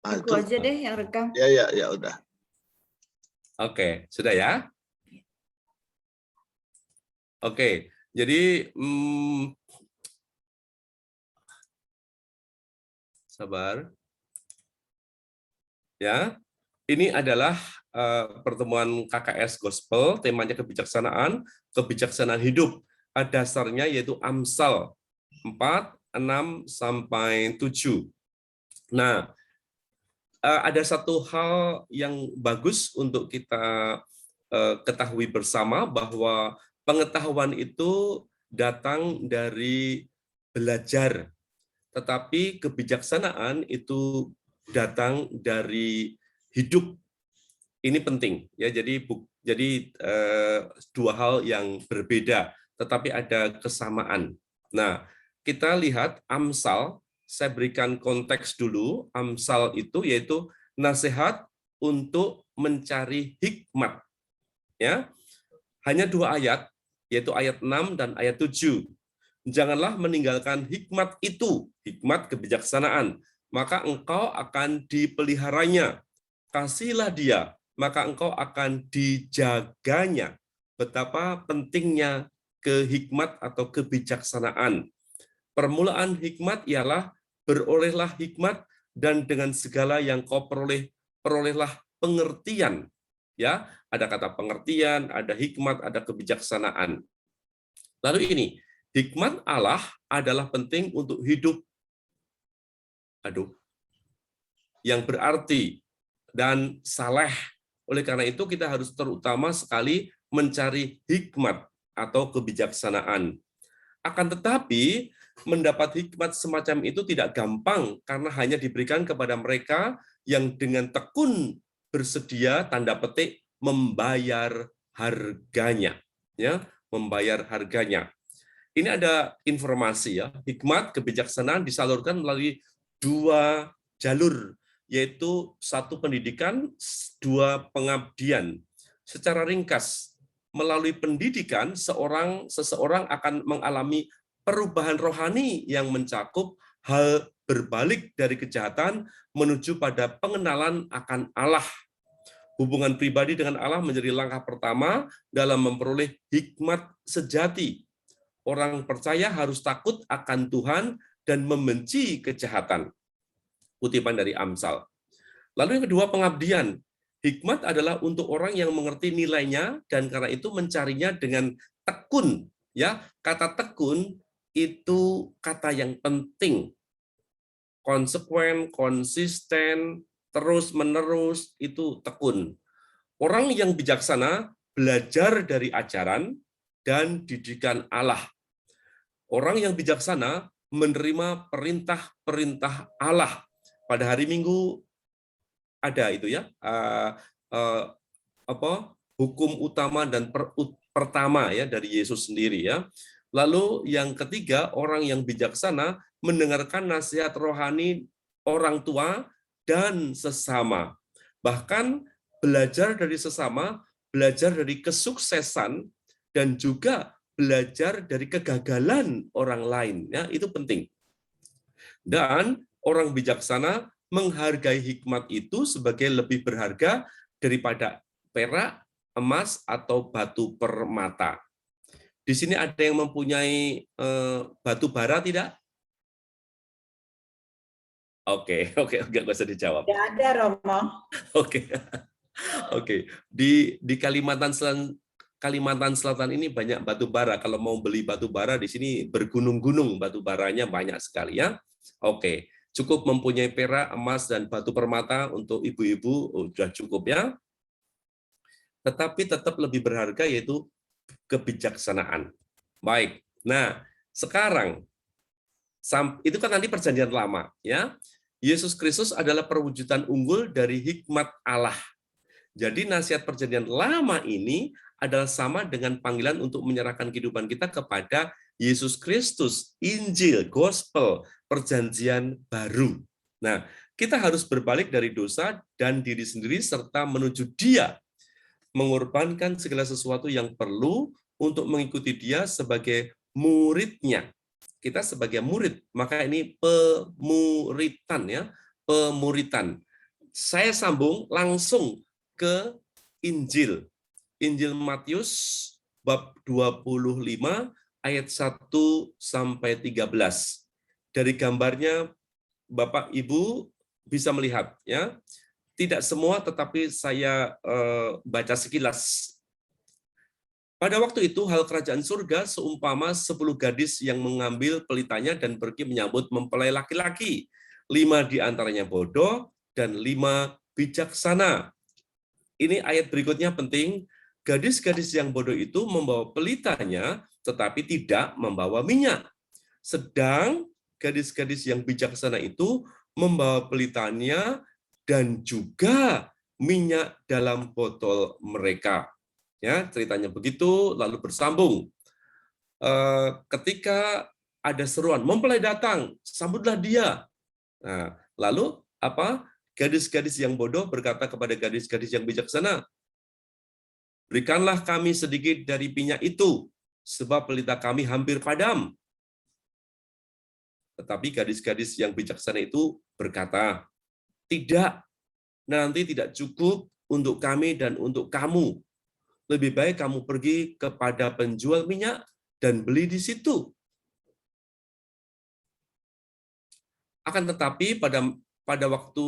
Aku itu aja deh yang rekam. ya udah. Oke, sudah ya? Oke, jadi sabar. Ya, ini adalah pertemuan KKS Gospel, temanya kebijaksanaan hidup. Dasarnya yaitu Amsal 4, 6 sampai 7. Nah, ada satu hal yang bagus untuk kita ketahui bersama, bahwa pengetahuan itu datang dari belajar, tetapi kebijaksanaan itu datang dari hidup. Ini penting ya. Jadi dua hal yang berbeda, tetapi ada kesamaan. Nah, kita lihat Amsal. Saya berikan konteks dulu. Amsal itu yaitu nasihat untuk mencari hikmat. Ya, hanya 2 ayat, yaitu ayat 6 dan ayat 7. Janganlah meninggalkan hikmat itu, hikmat kebijaksanaan, maka engkau akan dipeliharanya. Kasihilah dia, maka engkau akan dijaganya. Betapa pentingnya kehikmat atau kebijaksanaan. Permulaan hikmat ialah berolehlah hikmat, dan dengan segala yang kau perolehlah pengertian. Ya, ada kata pengertian, ada hikmat, ada kebijaksanaan. Lalu ini, hikmat Allah adalah penting untuk hidup. Yang berarti dan saleh. Oleh karena itu kita harus terutama sekali mencari hikmat atau kebijaksanaan. Akan tetapi mendapat hikmat semacam itu tidak gampang, karena hanya diberikan kepada mereka yang dengan tekun bersedia, tanda petik, membayar harganya. Ya, membayar harganya. Ini ada informasi ya, hikmat kebijaksanaan disalurkan melalui 2 jalur, yaitu 1 pendidikan, 2 pengabdian. Secara ringkas, melalui pendidikan seseorang akan mengalami perubahan rohani yang mencakup hal berbalik dari kejahatan menuju pada pengenalan akan Allah. Hubungan pribadi dengan Allah menjadi langkah pertama dalam memperoleh hikmat sejati. Orang percaya harus takut akan Tuhan dan membenci kejahatan. Kutipan dari Amsal. Lalu yang kedua, pengabdian. Hikmat adalah untuk orang yang mengerti nilainya dan karena itu mencarinya dengan tekun. Ya, kata tekun itu kata yang penting. Konsekuen, konsisten, terus-menerus, itu tekun. Orang yang bijaksana belajar dari ajaran dan didikan Allah. Orang yang bijaksana menerima perintah-perintah Allah. Pada hari Minggu ada itu ya, hukum utama dan pertama ya dari Yesus sendiri ya. Lalu yang ketiga, orang yang bijaksana mendengarkan nasihat rohani orang tua dan sesama. Bahkan belajar dari sesama, belajar dari kesuksesan, dan juga belajar dari kegagalan orang lain, ya itu penting. Dan orang bijaksana menghargai hikmat itu sebagai lebih berharga daripada perak, emas, atau batu permata. Di sini ada yang mempunyai batu bara tidak? Oke, nggak usah dijawab. Tidak ada, Romo. Oke. Di Kalimantan Selatan ini banyak batu bara. Kalau mau beli batu bara di sini bergunung-gunung, batu baranya banyak sekali ya. Oke, cukup mempunyai perak, emas, dan batu permata untuk ibu-ibu sudah cukup ya. Tetapi tetap lebih berharga yaitu kebijaksanaan. Baik. Nah, sekarang itu kan nanti perjanjian lama ya. Yesus Kristus adalah perwujudan unggul dari hikmat Allah. Jadi nasihat perjanjian lama ini adalah sama dengan panggilan untuk menyerahkan kehidupan kita kepada Yesus Kristus, Injil, Gospel, perjanjian baru. Nah, kita harus berbalik dari dosa dan diri sendiri serta menuju Dia, mengorbankan segala sesuatu yang perlu untuk mengikuti Dia sebagai muridnya. Kita sebagai murid, maka ini pemuritan ya, pemuritan. Saya sambung langsung ke Injil. Injil Matius bab 25 ayat 1 sampai 13. Dari gambarnya Bapak Ibu bisa melihat ya. Tidak semua, tetapi saya baca sekilas. Pada waktu itu hal kerajaan surga seumpama 10 gadis yang mengambil pelitanya dan pergi menyambut mempelai laki-laki. 5 diantaranya bodoh dan 5 bijaksana. Ini ayat berikutnya penting. Gadis-gadis yang bodoh itu membawa pelitanya tetapi tidak membawa minyak. Sedang gadis-gadis yang bijaksana itu membawa pelitanya dan juga minyak dalam botol mereka. Ya, ceritanya begitu, lalu bersambung. Ketika ada seruan, mempelai datang, sambutlah dia. Nah, lalu apa? Gadis-gadis yang bodoh berkata kepada gadis-gadis yang bijaksana, berikanlah kami sedikit dari minyak itu, sebab pelita kami hampir padam. Tetapi gadis-gadis yang bijaksana itu berkata, tidak, nanti tidak cukup untuk kami dan untuk kamu. Lebih baik kamu pergi kepada penjual minyak dan beli di situ. Akan tetapi pada waktu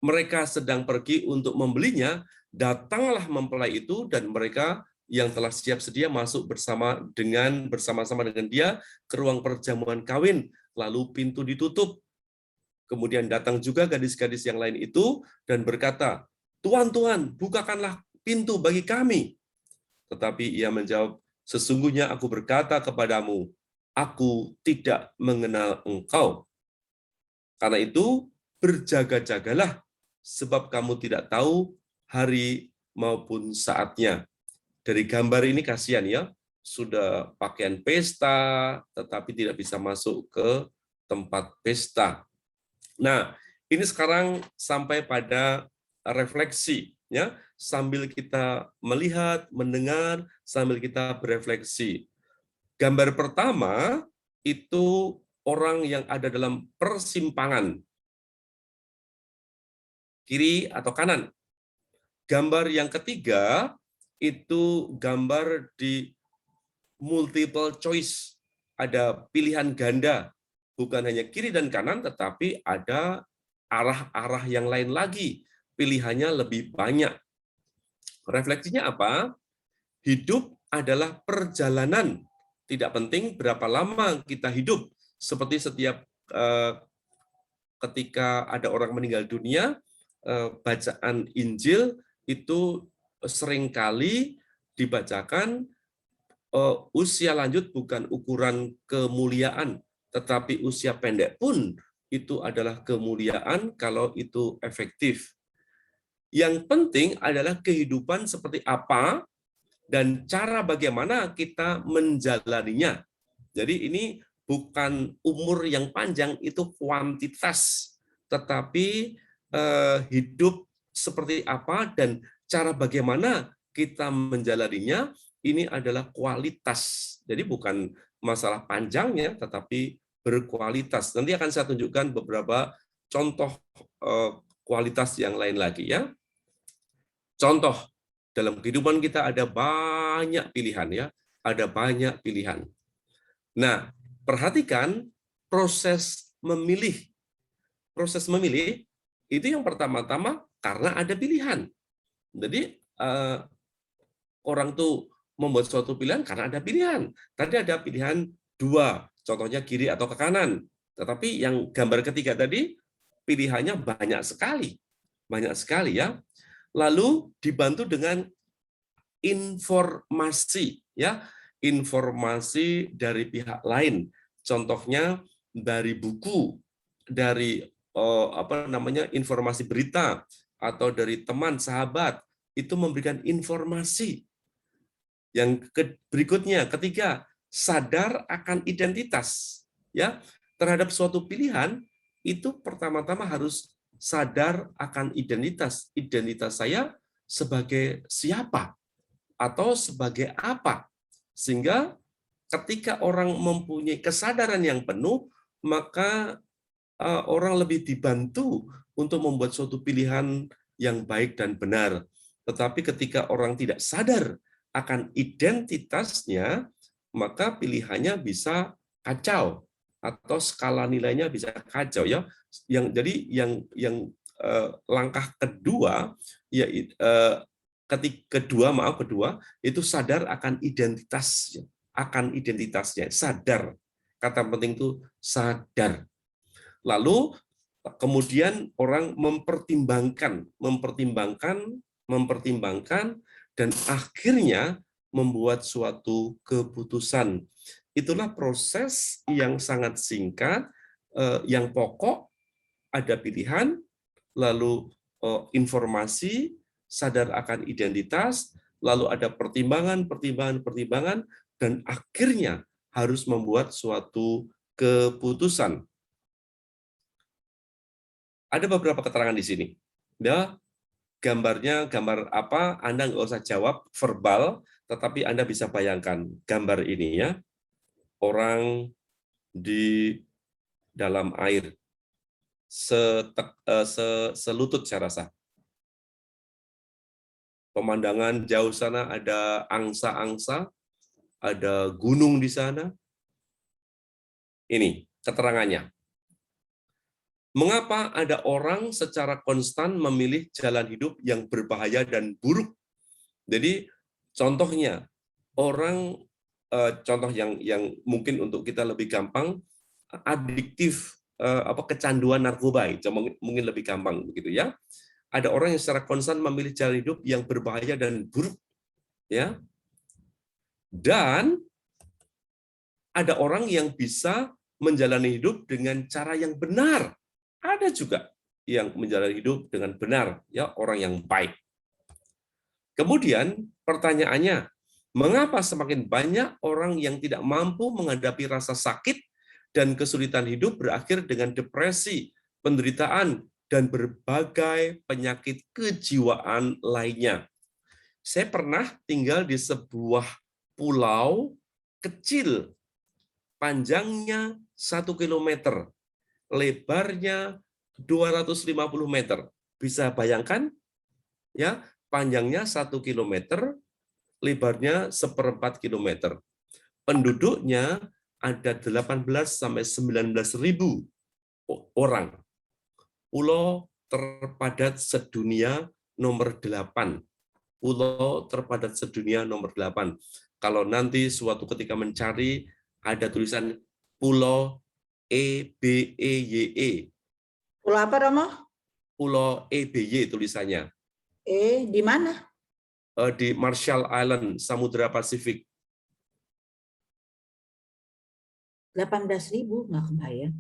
mereka sedang pergi untuk membelinya, datanglah mempelai itu dan mereka yang telah siap sedia masuk bersama-sama dengan dia ke ruang perjamuan kawin, lalu pintu ditutup. Kemudian datang juga gadis-gadis yang lain itu dan berkata, Tuhan, Tuhan, bukakanlah pintu bagi kami. Tetapi ia menjawab, sesungguhnya aku berkata kepadamu, aku tidak mengenal engkau. Karena itu, berjaga-jagalah, sebab kamu tidak tahu hari maupun saatnya. Dari gambar ini kasihan ya, sudah pakaian pesta, tetapi tidak bisa masuk ke tempat pesta. Nah, ini sekarang sampai pada refleksi, ya, sambil kita melihat, mendengar, sambil kita berefleksi. Gambar pertama itu orang yang ada dalam persimpangan, kiri atau kanan. Gambar yang ketiga itu gambar di multiple choice, ada pilihan ganda, bukan hanya kiri dan kanan, tetapi ada arah-arah yang lain lagi, pilihannya lebih banyak. Refleksinya apa? Hidup adalah perjalanan, tidak penting berapa lama kita hidup, seperti setiap ketika ada orang meninggal dunia, bacaan Injil itu seringkali dibacakan usia lanjut bukan ukuran kemuliaan, tetapi usia pendek pun itu adalah kemuliaan kalau itu efektif. Yang penting adalah kehidupan seperti apa dan cara bagaimana kita menjalaninya. Jadi ini bukan umur yang panjang, itu kuantitas, tetapi hidup seperti apa dan cara bagaimana kita menjalaninya, ini adalah kualitas. Jadi bukan masalah panjangnya, tetapi berkualitas. Nanti akan saya tunjukkan beberapa contoh kualitas yang lain lagi ya. Contoh, dalam kehidupan kita ada banyak pilihan ya, ada banyak pilihan. Nah, perhatikan proses memilih. Proses memilih itu yang pertama-tama karena ada pilihan. Jadi orang tuh membuat suatu pilihan karena ada pilihan. Tadi ada pilihan dua, contohnya kiri atau ke kanan. Tetapi yang gambar ketiga tadi pilihannya banyak sekali ya. Lalu dibantu dengan informasi ya, informasi dari pihak lain. Contohnya dari buku, dari informasi berita atau dari teman sahabat itu memberikan informasi. Yang berikutnya, ketiga, sadar akan identitas ya. Terhadap suatu pilihan itu pertama-tama harus sadar akan identitas. Identitas saya sebagai siapa atau sebagai apa. Sehingga ketika orang mempunyai kesadaran yang penuh, maka orang lebih dibantu untuk membuat suatu pilihan yang baik dan benar. Tetapi ketika orang tidak sadar akan identitasnya, maka pilihannya bisa kacau atau skala nilainya bisa kacau ya. Yang langkah kedua ya kedua itu sadar akan identitasnya, sadar. Kata penting itu sadar. Lalu kemudian orang mempertimbangkan dan akhirnya membuat suatu keputusan. Itulah proses yang sangat singkat, yang pokok, ada pilihan, lalu informasi, sadar akan identitas, lalu ada pertimbangan, dan akhirnya harus membuat suatu keputusan. Ada beberapa keterangan di sini. Ya, gambarnya gambar apa? Anda nggak usah jawab verbal, tetapi Anda bisa bayangkan gambar ini ya. Orang di dalam air selutut saya rasa. Pemandangan jauh sana ada angsa-angsa, ada gunung di sana. Ini keterangannya. Mengapa ada orang secara konstan memilih jalan hidup yang berbahaya dan buruk? Jadi contohnya contoh yang mungkin untuk kita lebih gampang, adiktif, kecanduan narkoba, mungkin lebih gampang begitu ya. Ada orang yang secara konstan memilih jalan hidup yang berbahaya dan buruk, ya. Dan ada orang yang bisa menjalani hidup dengan cara yang benar. Ada juga yang menjalani hidup dengan benar, ya, orang yang baik. Kemudian pertanyaannya, mengapa semakin banyak orang yang tidak mampu menghadapi rasa sakit dan kesulitan hidup berakhir dengan depresi, penderitaan, dan berbagai penyakit kejiwaan lainnya? Saya pernah tinggal di sebuah pulau kecil, panjangnya 1 kilometer, lebarnya 250 meter. Bisa bayangkan? Ya, panjangnya 1 kilometer, lebarnya 1/4 kilometer. Penduduknya ada 18-19 ribu orang. Pulau terpadat sedunia nomor 8. Pulau terpadat sedunia nomor 8. Kalau nanti suatu ketika mencari, ada tulisan Pulau EBEYE. Pulau apa, Romo? Pulau EBY tulisannya. Di mana? Di Marshall Island, Samudra Pasifik. 18.000, nggak kebayang.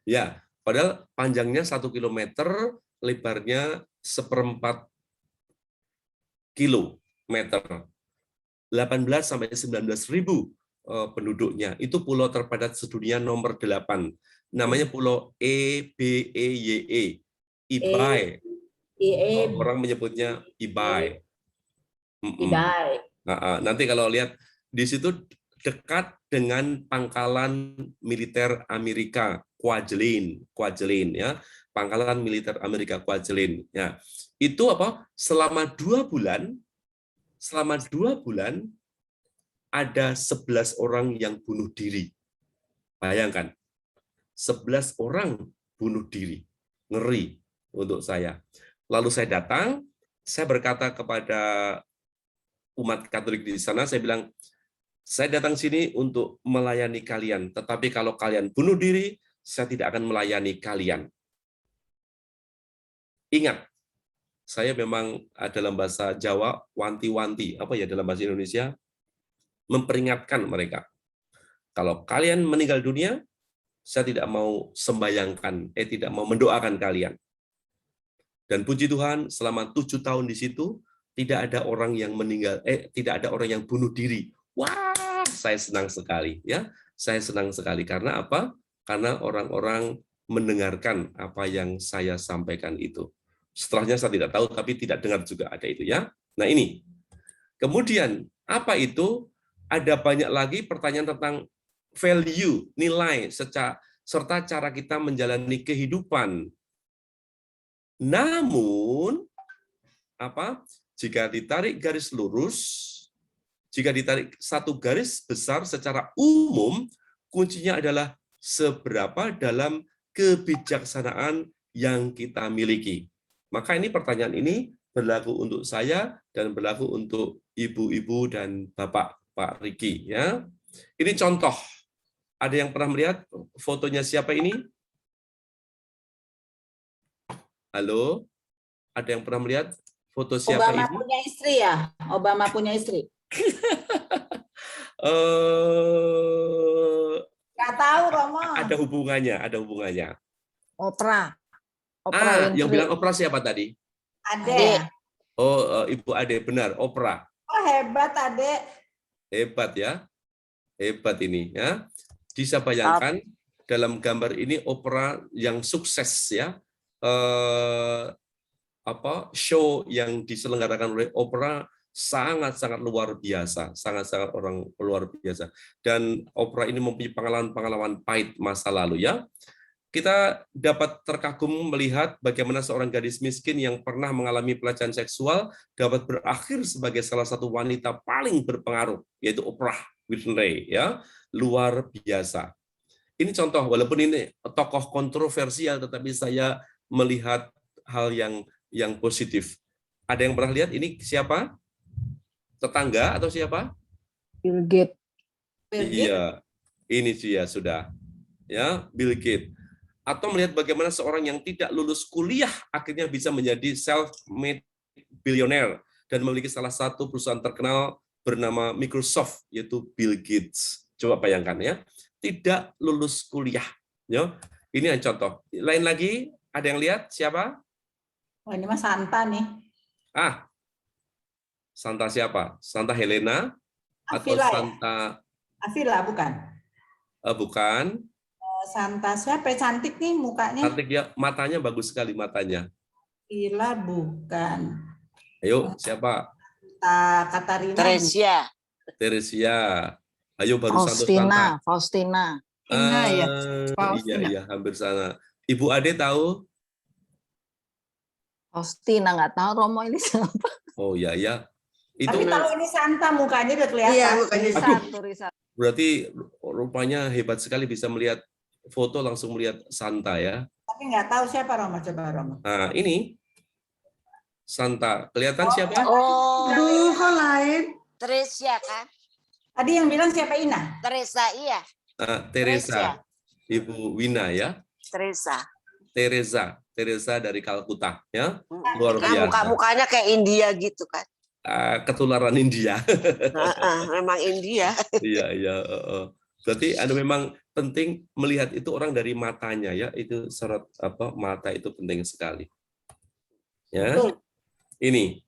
Ya, padahal panjangnya 1 kilometer, lebarnya 1/4 kilometer. 18-19 ribu penduduknya. Itu pulau terpadat sedunia nomor 8. Namanya Pulau EBEYE. Ibai. Orang menyebutnya Ibai. Ibai. Nanti kalau lihat di situ dekat dengan pangkalan militer Amerika Kwajalein ya, pangkalan militer Amerika Kwajalein ya. Itu selama 2 bulan ada 11 orang yang bunuh diri. Bayangkan, 11 orang bunuh diri. Ngeri untuk saya. Lalu saya datang, saya berkata kepada umat Katolik di sana, saya bilang, saya datang sini untuk melayani kalian, tetapi kalau kalian bunuh diri, saya tidak akan melayani kalian. Ingat, saya memang dalam bahasa Jawa wanti-wanti, dalam bahasa Indonesia, memperingatkan mereka. Kalau kalian meninggal dunia, saya tidak mau sembayangkan, tidak mau mendoakan kalian. Dan puji Tuhan, selama 7 tahun di situ, tidak ada orang yang meninggal, tidak ada orang yang bunuh diri. Wah, saya senang sekali, ya. Saya senang sekali karena apa? Karena orang-orang mendengarkan apa yang saya sampaikan itu. Setelahnya saya tidak tahu, tapi tidak dengar juga ada itu, ya. Nah ini. Kemudian apa itu? Ada banyak lagi pertanyaan tentang value, nilai serta cara kita menjalani kehidupan. Namun, jika ditarik garis lurus, jika ditarik satu garis besar secara umum, kuncinya adalah seberapa dalam kebijaksanaan yang kita miliki. Maka ini pertanyaan ini berlaku untuk saya dan berlaku untuk ibu-ibu dan bapak Pak Riki. Ya, ini contoh. Ada yang pernah melihat fotonya siapa ini? Halo, ada yang pernah melihat foto siapa Obama ini? punya istri ya? Obama punya istri? Nggak tahu, Romo. Ada hubungannya, ada hubungannya. Oprah. Oprah Winfrey. Yang bilang Oprah siapa tadi? Ade. Oh, Ibu Ade, benar, Oprah. Oh, hebat, Ade. Hebat ya. Hebat ini ya. Bisa bayangkan dalam gambar ini Oprah yang sukses ya. Show yang diselenggarakan oleh Oprah sangat-sangat luar biasa, sangat-sangat orang luar biasa. Dan Oprah ini mempunyai pengalaman-pengalaman pahit masa lalu ya. Kita dapat terkagum melihat bagaimana seorang gadis miskin yang pernah mengalami pelecehan seksual dapat berakhir sebagai salah satu wanita paling berpengaruh, yaitu Oprah Winfrey ya. Luar biasa. Ini contoh, walaupun ini tokoh kontroversial, tetapi saya melihat hal yang positif. Ada yang pernah lihat ini siapa? Tetangga atau siapa? Bill Gates. Iya, ini dia sudah. Ya, Bill Gates. Atau melihat bagaimana seorang yang tidak lulus kuliah akhirnya bisa menjadi self-made billionaire dan memiliki salah satu perusahaan terkenal bernama Microsoft, yaitu Bill Gates. Coba bayangkan ya, tidak lulus kuliah. Ya, ini yang contoh. Lain lagi, ada yang lihat siapa? Oh, ini mah Santa nih. Santa siapa? Santa Helena atau Avila, Santa? Avila bukan? Bukan. Santa siapa? Cantik nih mukanya. Cantik ya, matanya bagus sekali matanya. Avila bukan. Ayo, siapa? Katarina. Teresia. Ayo baru Santa. Faustina. Iya, hampir sana. Ibu Ade tahu? Faustina, nggak tahu Romo ini siapa. Oh iya. Itu Tapi tahu ini Santa, mukanya udah kelihatan. Iya, mukanya Risa. Berarti rupanya hebat sekali bisa melihat foto langsung melihat Santa ya. Tapi nggak tahu siapa Romo, coba Romo. Nah, ini Santa. Kelihatan siapa? Oh, Aduh, kok lain? Teresia kan? Tadi yang bilang siapa Ina? Teresa, iya. Teresa. Ibu Wina ya. Teresa dari Kalkuta ya. Luar biasa. Mukanya kayak India gitu kan. Ketularan India. Memang India. Iya. Berarti memang penting melihat itu orang dari matanya ya. Itu sorot mata itu penting sekali. Ya. Ini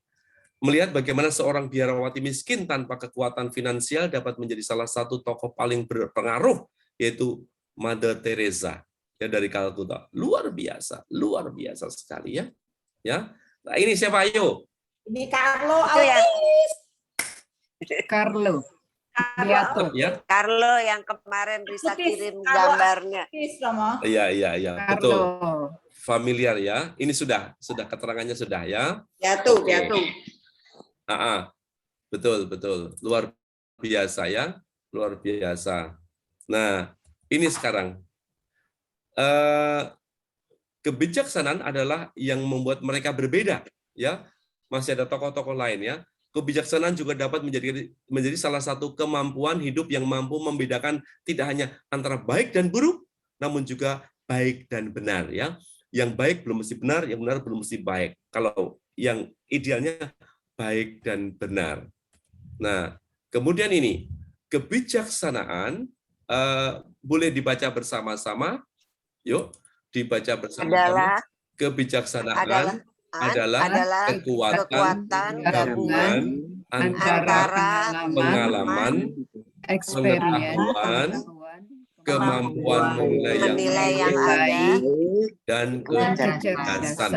melihat bagaimana seorang biarawati miskin tanpa kekuatan finansial dapat menjadi salah satu tokoh paling berpengaruh, yaitu Mother Teresa ya dari Kalkuta. Luar biasa sekali ya. Ya. Nah, ini siapa ayo? Ini Carlo ya. Carlo. Ya. Carlo yang kemarin Risa kirim gambarnya. Iya. Betul. Familiar ya. Ini sudah keterangannya sudah ya. Piatu. Betul. Luar biasa ya. Luar biasa. Nah, ini sekarang. Kebijaksanaan adalah yang membuat mereka berbeda ya. Masih ada tokoh-tokoh lain ya. Kebijaksanaan juga dapat menjadi salah satu kemampuan hidup yang mampu membedakan tidak hanya antara baik dan buruk, namun juga baik dan benar ya. Yang baik belum mesti benar, yang benar belum mesti baik. Kalau yang idealnya baik dan benar. Nah, kemudian ini kebijaksanaan boleh dibaca bersama-sama. Yuk, dibaca bersama-sama. Kebijaksanaan adalah kekuatan gabungan antara pengalaman, pengetahuan, kemampuan menilai yang ada, dan kecerdasan.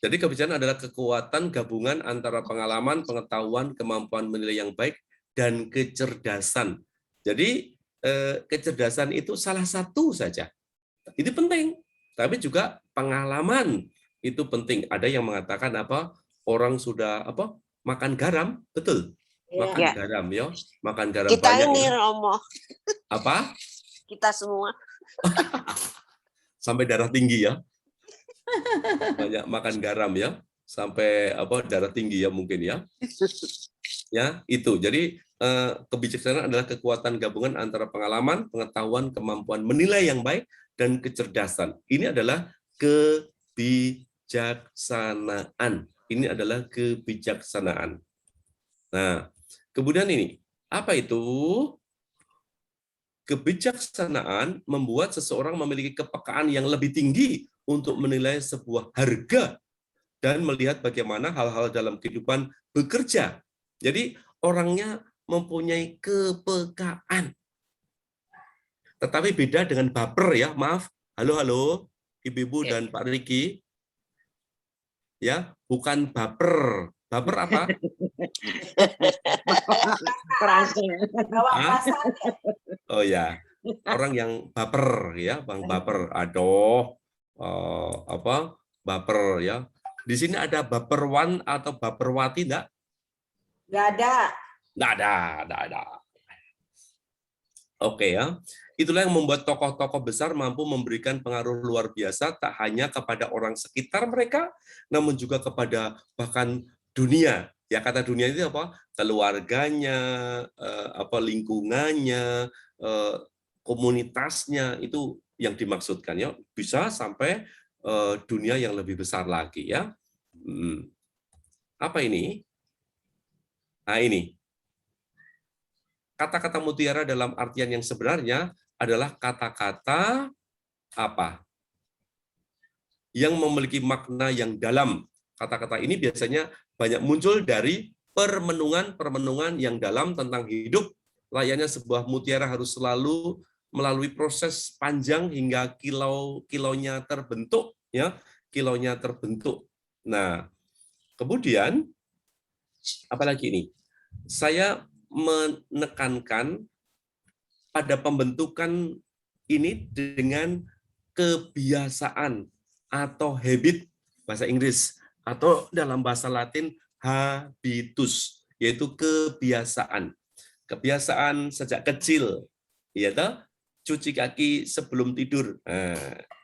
Jadi kebijaksanaan adalah kekuatan gabungan antara pengalaman, pengetahuan, kemampuan menilai yang baik, dan kecerdasan. Jadi kecerdasan itu salah satu saja. Itu penting, tapi juga pengalaman itu penting. Ada yang mengatakan apa? Orang sudah apa? Makan garam, betul. Makan Ya. garam ya, makan garam Kita banyak ini ya. Romo, Apa? kita semua. Sampai darah tinggi ya. Banyak makan garam ya, sampai apa darah tinggi ya mungkin ya. Ya, itu. Jadi kebijaksanaan adalah kekuatan gabungan antara pengalaman, pengetahuan, kemampuan menilai yang baik dan kecerdasan. Ini adalah kebijaksanaan. Ini adalah kebijaksanaan. Nah, kemudian ini, apa itu? Kebijaksanaan membuat seseorang memiliki kepekaan yang lebih tinggi untuk menilai sebuah harga dan melihat bagaimana hal-hal dalam kehidupan bekerja. Jadi orangnya mempunyai kepekaan. Tetapi beda dengan baper ya, maaf. Halo, Ibu-ibu dan Pak Riki. Ya, bukan baper. Baper apa? Bawa Hah? perasaan. Oh ya, orang yang baper ya, Bang baper. Aduh, apa? Baper ya. Di sini ada baperwan atau baperwati enggak? Nggak ada. Nggak ada. Oke ya. Itulah yang membuat tokoh-tokoh besar mampu memberikan pengaruh luar biasa tak hanya kepada orang sekitar mereka, namun juga kepada bahkan dunia. Ya kata dunia itu apa? Keluarganya, apa lingkungannya, komunitasnya itu yang dimaksudkan ya. Bisa sampai dunia yang lebih besar lagi ya. Apa ini? Nah ini. Kata-kata mutiara dalam artian yang sebenarnya adalah kata-kata apa? Yang memiliki makna yang dalam. Kata-kata ini biasanya banyak muncul dari permenungan yang dalam tentang hidup. Layaknya sebuah mutiara harus selalu melalui proses panjang hingga kilonya terbentuk, ya, kilonya terbentuk. Nah, kemudian apalagi ini? Saya menekankan pada pembentukan ini dengan kebiasaan atau habit bahasa Inggris atau dalam bahasa Latin habitus, yaitu kebiasaan. Kebiasaan sejak kecil, yaitu cuci kaki sebelum tidur,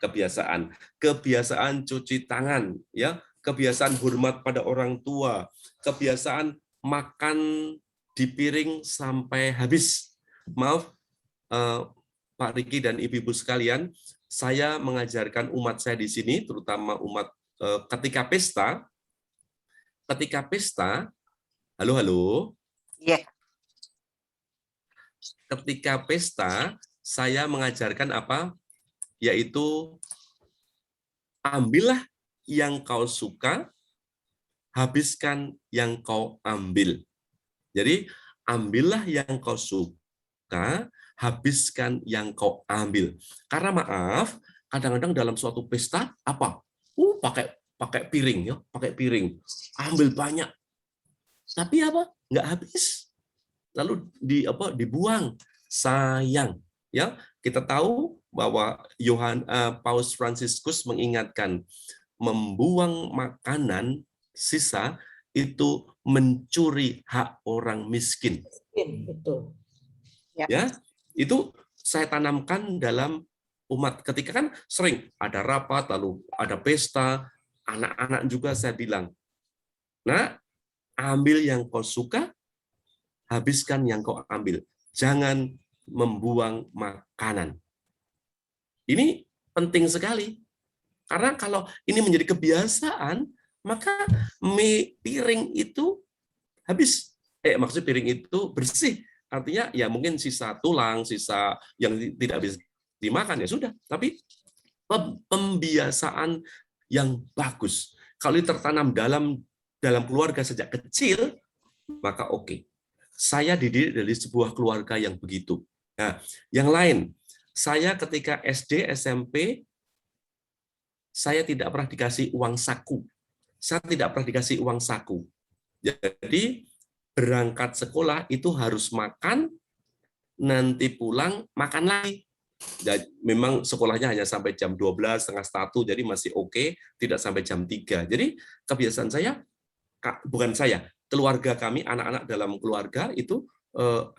kebiasaan. Kebiasaan cuci tangan, ya, kebiasaan hormat pada orang tua, kebiasaan makan di piring sampai habis. Maaf, Pak Riki dan Ibu-ibu sekalian, saya mengajarkan umat saya di sini, terutama umat ketika pesta, halo. Iya. Ketika pesta, saya mengajarkan apa? Yaitu ambillah yang kau suka, habiskan yang kau ambil. Jadi, ambillah yang kau suka, habiskan yang kau ambil. Karena maaf, kadang-kadang dalam suatu pesta apa? Pakai piring ya, pakai piring. Ambil banyak. Tapi apa? Nggak habis. Lalu dibuang. Sayang. Ya, kita tahu bahwa Paus Fransiskus mengingatkan membuang makanan sisa itu mencuri hak orang miskin. Betul. Ya, itu saya tanamkan dalam umat. Ketika kan sering ada rapat, lalu ada pesta, anak-anak juga saya bilang, nah, ambil yang kau suka, habiskan yang kau ambil. Jangan membuang makanan. Ini penting sekali. Karena kalau ini menjadi kebiasaan, maka piring itu habis. Maksud piring itu bersih. Artinya ya mungkin sisa tulang, sisa yang tidak bisa dimakan ya sudah. Tapi pembiasaan yang bagus. Kalau ini tertanam dalam keluarga sejak kecil, maka oke. Saya dididik dari sebuah keluarga yang begitu. Nah, yang lain, saya ketika SD, SMP, saya tidak pernah dikasih uang saku. Saya tidak pernah dikasih uang saku. Jadi berangkat sekolah itu harus makan nanti pulang makan lagi. Memang sekolahnya hanya sampai jam 12, setengah 1, jadi masih oke, tidak sampai jam 3. Jadi kebiasaan saya, bukan saya, keluarga kami, anak-anak dalam keluarga itu,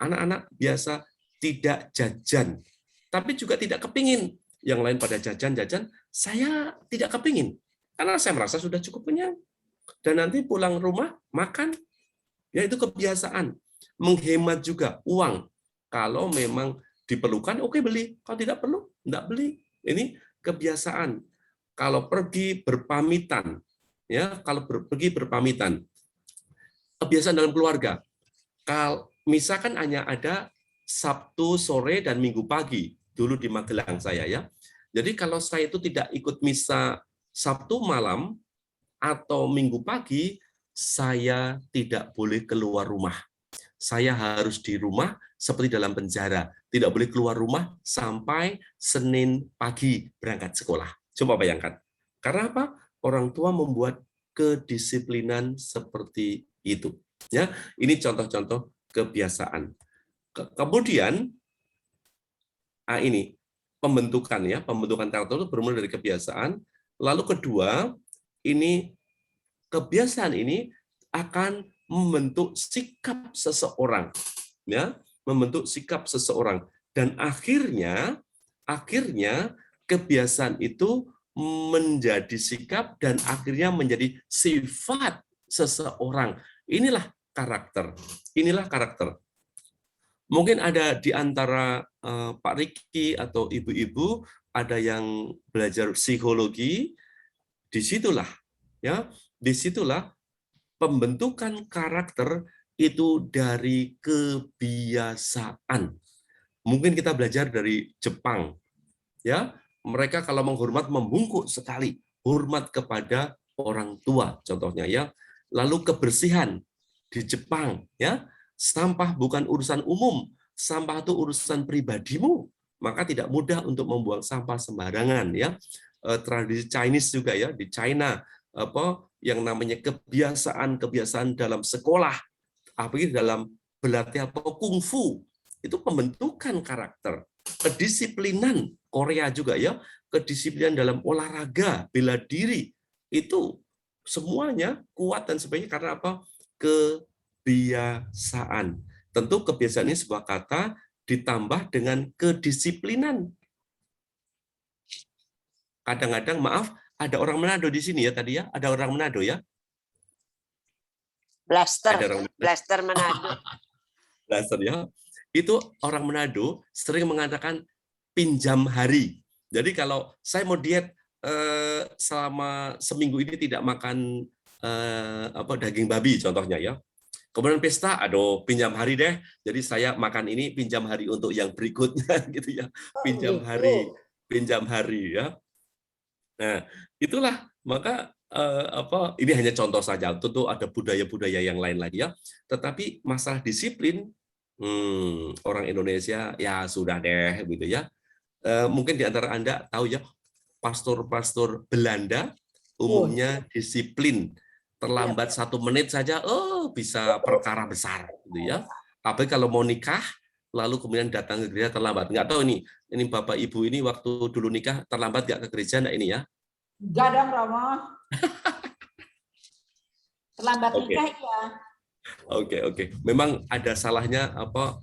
anak-anak biasa tidak jajan, tapi juga tidak kepingin. Yang lain pada jajan-jajan, saya tidak kepingin. Karena saya merasa sudah cukup kenyang. Dan nanti pulang rumah, makan. Ya itu kebiasaan. Menghemat juga uang. Kalau memang diperlukan, oke beli. Kalau tidak perlu, tidak beli. Ini kebiasaan. Kalau pergi berpamitan, ya kalau pergi berpamitan, kebiasaan dalam keluarga. Kalau misalkan hanya ada Sabtu sore dan Minggu pagi dulu di Magelang saya ya. Jadi kalau saya itu tidak ikut misa Sabtu malam atau Minggu pagi, saya tidak boleh keluar rumah. Saya harus di rumah seperti dalam penjara. Tidak boleh keluar rumah sampai Senin pagi berangkat sekolah. Coba bayangkan. Karena apa? Orang tua membuat kedisiplinan seperti itu. Ya, ini contoh-contoh kebiasaan. Kemudian, ini pembentukan ya, pembentukan karakter itu bermula dari kebiasaan. Lalu kedua, ini kebiasaan ini akan membentuk sikap seseorang, ya, membentuk sikap seseorang, dan akhirnya kebiasaan itu menjadi sikap dan akhirnya menjadi sifat seseorang. Inilah karakter. Inilah karakter. Mungkin ada di antara Pak Riki atau ibu-ibu ada yang belajar psikologi. Disitulah, ya, disitulah pembentukan karakter itu dari kebiasaan. Mungkin kita belajar dari Jepang, ya. Mereka kalau menghormat membungkuk sekali, hormat kepada orang tua, contohnya ya. Lalu kebersihan di Jepang, ya. Sampah bukan urusan umum, sampah itu urusan pribadimu, maka tidak mudah untuk membuang sampah sembarangan, ya. Tradisi Chinese juga ya, di China apa yang namanya kebiasaan dalam sekolah, apalagi dalam berlatih atau kungfu, itu pembentukan karakter. Kedisiplinan Korea juga ya, kedisiplinan dalam olahraga, bela diri, itu semuanya kuat dan sebagainya karena apa? Kebiasaan. Tentu kebiasaan ini sebuah kata ditambah dengan kedisiplinan. Kadang-kadang, maaf, ada orang Manado di sini ya tadi ya, ada orang Manado ya. Blaster Manado Manado. Blaster ya. Itu orang Manado sering mengatakan pinjam hari. Jadi kalau saya mau diet selama seminggu ini tidak makan daging babi contohnya ya. Kemudian pesta, aduh pinjam hari deh. Jadi saya makan ini pinjam hari untuk yang berikutnya gitu ya. Pinjam hari ya. Nah, itulah maka ini hanya contoh saja. Tentu ada budaya-budaya yang lain lagi ya. Tetapi masalah disiplin orang Indonesia ya sudah deh gitu ya. Mungkin di antara Anda tahu ya, pastor-pastor Belanda umumnya disiplin. Terlambat 1 menit saja, bisa perkara besar, gitu ya. Tapi kalau mau nikah, lalu kemudian datang ke gereja terlambat. Nggak tahu ini Bapak Ibu ini waktu dulu nikah terlambat nggak ke gereja nggak ini ya? Nggak dong, Romo. Terlambat nikah ya. Oke. Memang ada salahnya apa?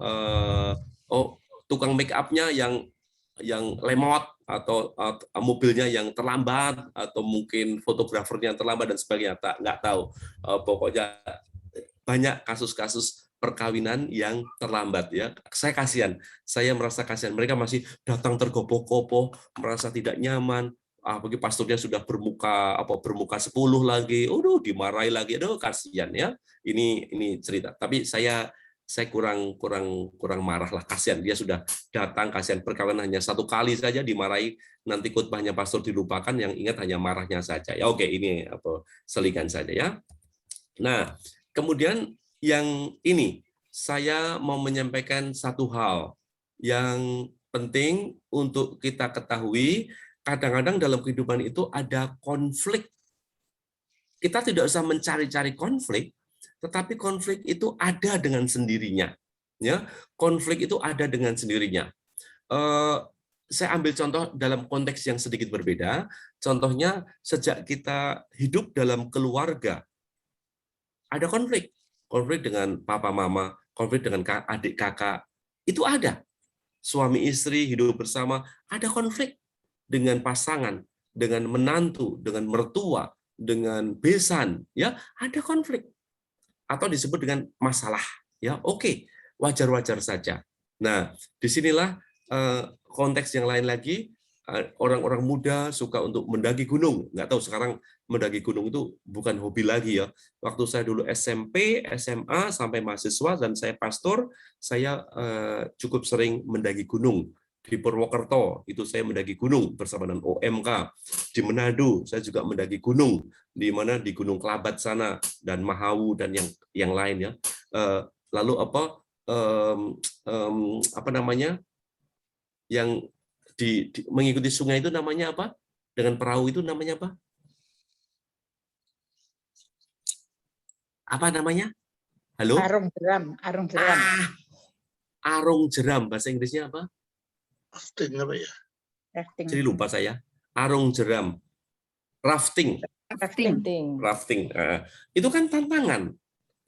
Tukang make up-nya yang lemot atau mobilnya yang terlambat atau mungkin fotografernya yang terlambat dan sebagainya, nggak tahu. Pokoknya banyak kasus-kasus perkawinan yang terlambat ya. Saya kasihan, saya merasa kasihan. Mereka masih datang tergopoh-gopoh, merasa tidak nyaman. Bagi pastornya sudah bermuka 10 lagi, dimarahi lagi, kasihan ya. Ini cerita. Tapi saya kurang marah lah, kasihan dia sudah datang, kasihan perkawinan hanya 1 kali saja dimarahi, nanti khotbahnya pastor dilupakan, yang ingat hanya marahnya saja ya. Oke, ini selingan saja ya. Nah, kemudian yang ini saya mau menyampaikan satu hal yang penting untuk kita ketahui. Kadang-kadang dalam kehidupan itu ada konflik. Kita tidak usah mencari-cari konflik, tetapi konflik itu ada dengan sendirinya. Ya, konflik itu ada dengan sendirinya. Saya ambil contoh dalam konteks yang sedikit berbeda. Contohnya, sejak kita hidup dalam keluarga, ada konflik. Konflik dengan papa mama, konflik dengan adik kakak, itu ada. Suami istri hidup bersama, ada konflik dengan pasangan, dengan menantu, dengan mertua, dengan besan, ya ada konflik. Atau disebut dengan masalah, ya oke, wajar-wajar saja. Nah, disinilah konteks yang lain lagi. Orang-orang muda suka untuk mendaki gunung. Nggak tahu sekarang mendaki gunung itu bukan hobi lagi ya. Waktu saya dulu SMP, SMA, sampai mahasiswa, dan saya pastor, saya cukup sering mendaki gunung. Di Purwokerto, itu saya mendaki gunung bersama dengan OMK. Di Manado, saya juga mendaki gunung. Di mana? Di Gunung Kelabat sana, dan Mahawu, dan yang lain ya. Lalu apa namanya? Yang mengikuti sungai itu namanya apa? Dengan perahu itu namanya apa? Apa namanya? Halo? Arung jeram. Arung jeram. Bahasa Inggrisnya apa? Rafting apa ya? Jadi lupa saya. Arung jeram. Rafting. Rafting. Itu kan tantangan.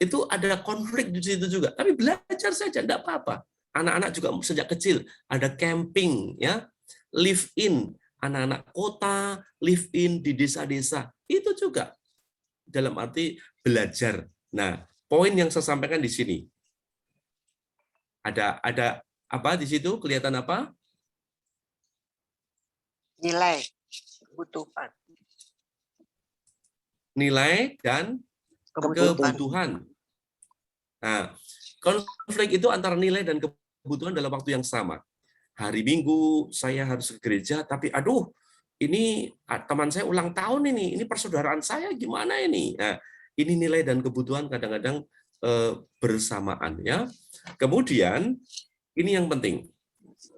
Itu ada konflik di situ juga. Tapi belajar saja, enggak apa-apa. Anak-anak juga sejak kecil ada camping, ya, live in, anak-anak kota live in di desa-desa, itu juga dalam arti belajar. Nah, poin yang saya sampaikan di sini ada apa di situ, kelihatan apa? Nilai, kebutuhan. Nilai dan kebutuhan. Nah, konflik itu antara nilai dan kebutuhan dalam waktu yang sama. Hari Minggu saya harus ke gereja, tapi aduh, ini teman saya ulang tahun ini persaudaraan saya gimana ini? Nah, ini nilai dan kebutuhan kadang-kadang bersamaan ya. Kemudian ini yang penting.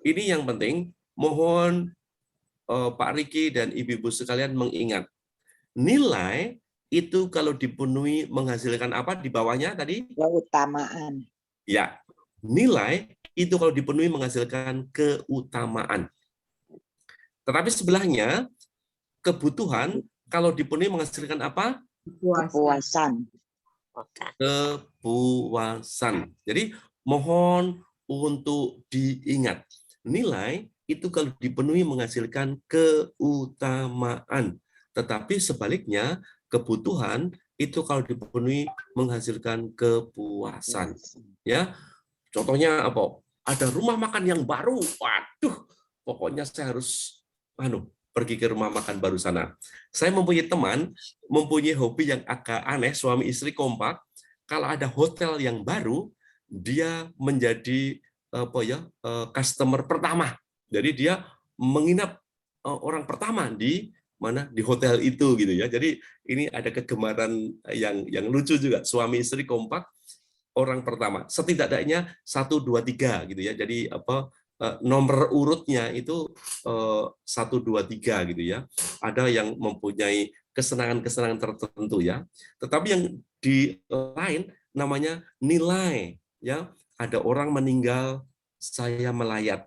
Ini yang penting, mohon Pak Riki dan Ibu-ibu sekalian mengingat. Nilai itu kalau dipenuhi menghasilkan apa di bawahnya tadi? Keutamaan. Ya, nilai itu kalau dipenuhi menghasilkan keutamaan. Tetapi sebelahnya, kebutuhan kalau dipenuhi menghasilkan apa? Kepuasan. Kepuasan. Jadi mohon untuk diingat, nilai itu kalau dipenuhi menghasilkan keutamaan. Tetapi sebaliknya, kebutuhan itu kalau dipenuhi menghasilkan kepuasan. Ya, contohnya apa? Ada rumah makan yang baru, waduh, pokoknya saya harus pergi ke rumah makan baru sana. Saya mempunyai teman, mempunyai hobi yang agak aneh, suami istri kompak. Kalau ada hotel yang baru, dia menjadi customer pertama. Jadi dia menginap orang pertama di mana, di hotel itu gitu ya. Jadi ini ada kegemaran yang lucu juga. Suami istri kompak, orang pertama. Setidaknya 1, 2, 3 gitu ya. Jadi nomor urutnya itu 1, 2, 3 gitu ya. Ada yang mempunyai kesenangan-kesenangan tertentu ya. Tetapi yang di lain namanya nilai ya. Ada orang meninggal, saya melayat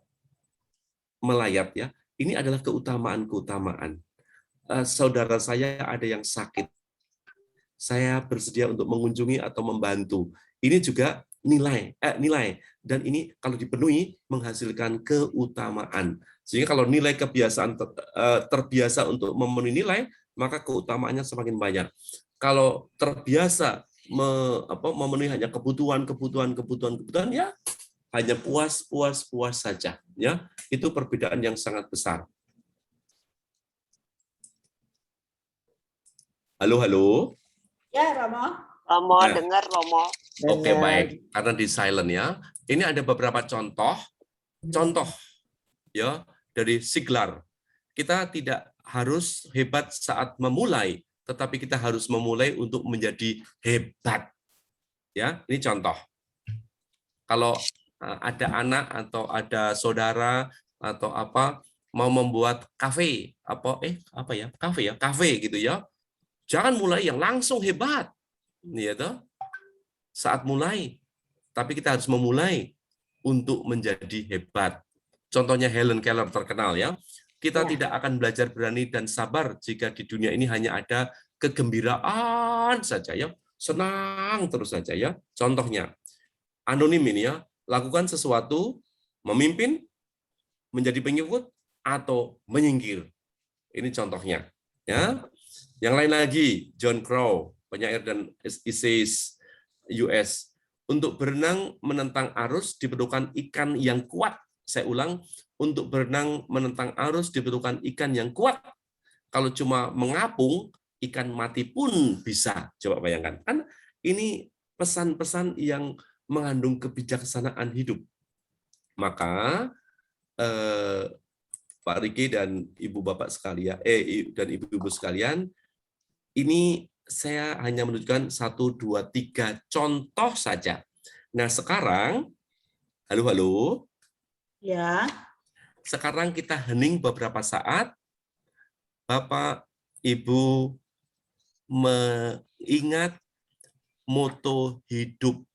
ya. Ini adalah keutamaan-keutamaan. Saudara saya ada yang sakit, saya bersedia untuk mengunjungi atau membantu. Ini juga nilai, dan ini kalau dipenuhi menghasilkan keutamaan. Sehingga kalau nilai kebiasaan terbiasa untuk memenuhi nilai, maka keutamaannya semakin banyak. Kalau terbiasa memenuhi hanya kebutuhan ya hanya puas saja ya. Itu perbedaan yang sangat besar. Halo. Ya, Romo. Romo, Nah. dengar Romo. Oke, baik. Karena di silent ya. Ini ada beberapa contoh ya dari Siglar. Kita tidak harus hebat saat memulai, tetapi kita harus memulai untuk menjadi hebat. Ya, ini contoh. Kalau ada anak atau ada saudara atau apa mau membuat kafe, kafe gitu ya. Jangan mulai yang langsung hebat. Ya toh? Saat mulai. Tapi kita harus memulai untuk menjadi hebat. Contohnya Helen Keller terkenal ya. Kita tidak akan belajar berani dan sabar jika di dunia ini hanya ada kegembiraan saja ya. Senang terus saja ya. Contohnya anonim ini ya, lakukan sesuatu, memimpin, menjadi pengikut atau menyingkir. Ini contohnya ya. Yang lain lagi, John Crow, penyair dan essays US. Untuk berenang menentang arus diperlukan ikan yang kuat. Saya ulang, untuk berenang menentang arus diperlukan ikan yang kuat. Kalau cuma mengapung, ikan mati pun bisa. Coba bayangkan. Kan ini pesan-pesan yang mengandung kebijaksanaan hidup. Maka Pak Riki dan Ibu Bapak sekalian, dan Ibu-ibu sekalian, ini saya hanya menunjukkan 1, 2, 3 contoh saja. Nah sekarang, halo. Ya. Sekarang kita hening beberapa saat. Bapak, Ibu mengingat moto hidup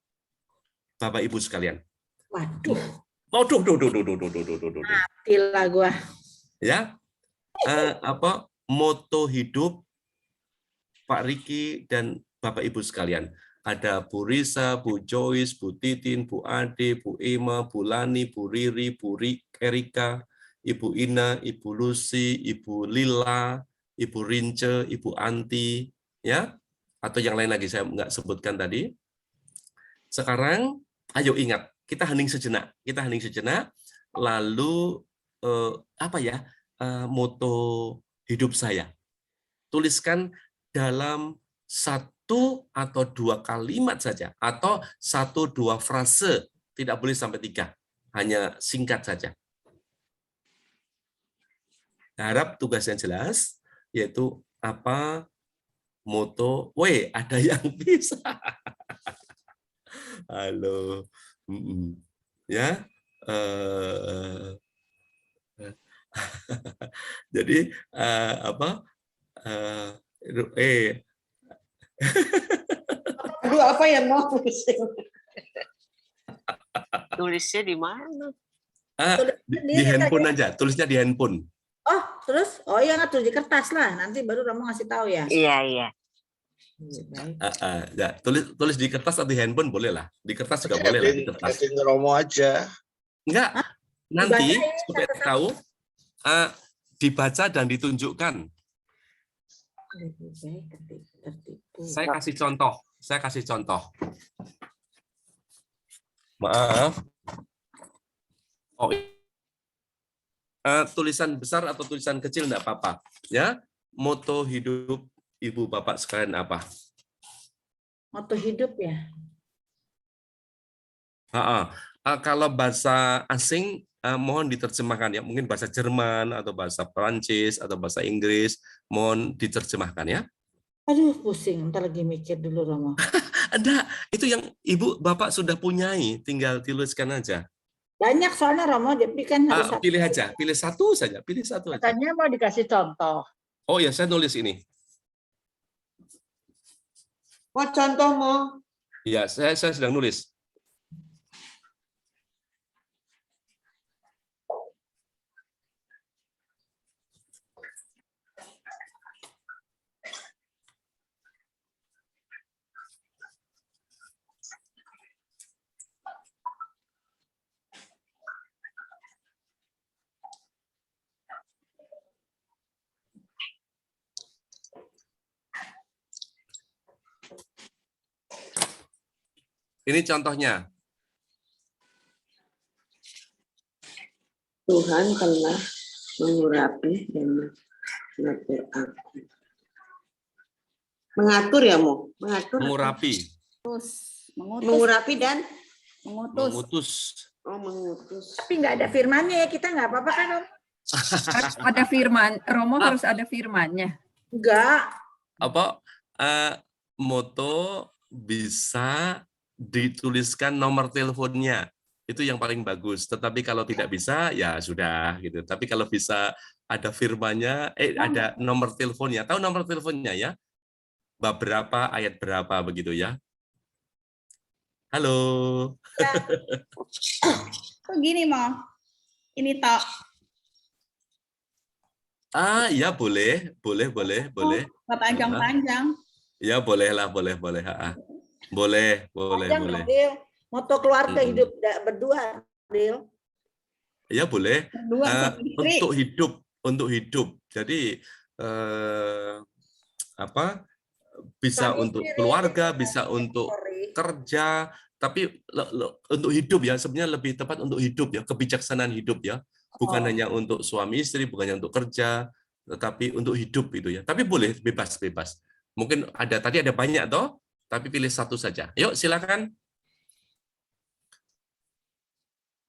Bapak Ibu sekalian. Waduh. Waduh. Matilah gua. Ya, moto hidup Pak Riki dan Bapak Ibu sekalian. Ada Bu Risa, Bu Joyce, Bu Titin, Bu Ade, Bu Ema, Bu Lani, Bu Riri, Bu Erika, Ibu Ina, Ibu Lucy, Ibu Lila, Ibu Rince, Ibu Anti, ya, atau yang lain lagi saya nggak sebutkan tadi. Sekarang, ayo ingat, kita hening sejenak, lalu moto hidup saya. Tuliskan dalam 1 atau 2 kalimat saja, atau 1, 2 frase, tidak boleh sampai 3, hanya singkat saja. Harap tugas yang jelas, yaitu apa moto, ada yang bisa. Halo, ya. Jadi Aduh, apa yang mau pusing? Tulisnya di mana? Di handphone aja, tulisnya di handphone. Oh, terus? Oh ya, nggak tulis di kertas lah. Nanti baru kamu ngasih tahu ya. Iya. Ya, tulis di kertas atau di handphone boleh lah. Di kertas juga boleh lah. Di kertas. Romo aja. Enggak, nanti supaya tahu dibaca dan ditunjukkan. Saya kasih contoh. Maaf. Tulisan besar atau tulisan kecil enggak apa-apa, ya. Moto hidup Ibu Bapak sekalian apa? Moto hidup ya. Kalau bahasa asing mohon diterjemahkan ya, mungkin bahasa Jerman atau bahasa Perancis atau bahasa Inggris, mohon diterjemahkan ya. Aduh, pusing. Ntar lagi mikir dulu, Romo. Ada, itu yang Ibu Bapak sudah punyai, tinggal tuliskan aja. Banyak soalnya, Romo, jadi kan harus pilih aja, pilih satu saja, pilih satu aja. Katanya mau dikasih contoh. Oh ya, saya nulis ini. Oh, contoh mau? Iya, saya sedang nulis. Ini contohnya. Tuhan telah mengurapi dan mengatur aku. Mengatur ya, Mo? Mengurapi. Mengurapi dan mengutus. Oh, mengutus. Tapi nggak ada firmannya ya, kita nggak apa-apa kan, Om? Harus ada firman, Romo harus ada firmannya. Enggak. Moto bisa dituliskan nomor teleponnya, itu yang paling bagus. Tetapi kalau tidak bisa ya sudah gitu. Tapi kalau bisa ada firmannya, ada nomor teleponnya. Tahu nomor teleponnya ya? Bab berapa, ayat berapa begitu ya? Halo. Kok gini mau? Ini tok. Ya boleh. Nggak panjang-panjang. Ya bolehlah, boleh. Boleh. Panjang dong, Dil. Moto keluarga hidup berdua, Dil. Ya boleh. Berdua sama istri. Untuk hidup. Jadi bisa Suami untuk istri, keluarga, Dil. bisa untuk Sorry. kerja, tapi untuk hidup ya, sebenarnya lebih tepat untuk hidup ya, kebijaksanaan hidup ya. Bukan hanya untuk suami istri, bukan hanya untuk kerja, tetapi untuk hidup itu ya. Tapi boleh bebas. Mungkin tadi ada banyak toh, tapi pilih satu saja. Yuk silakan.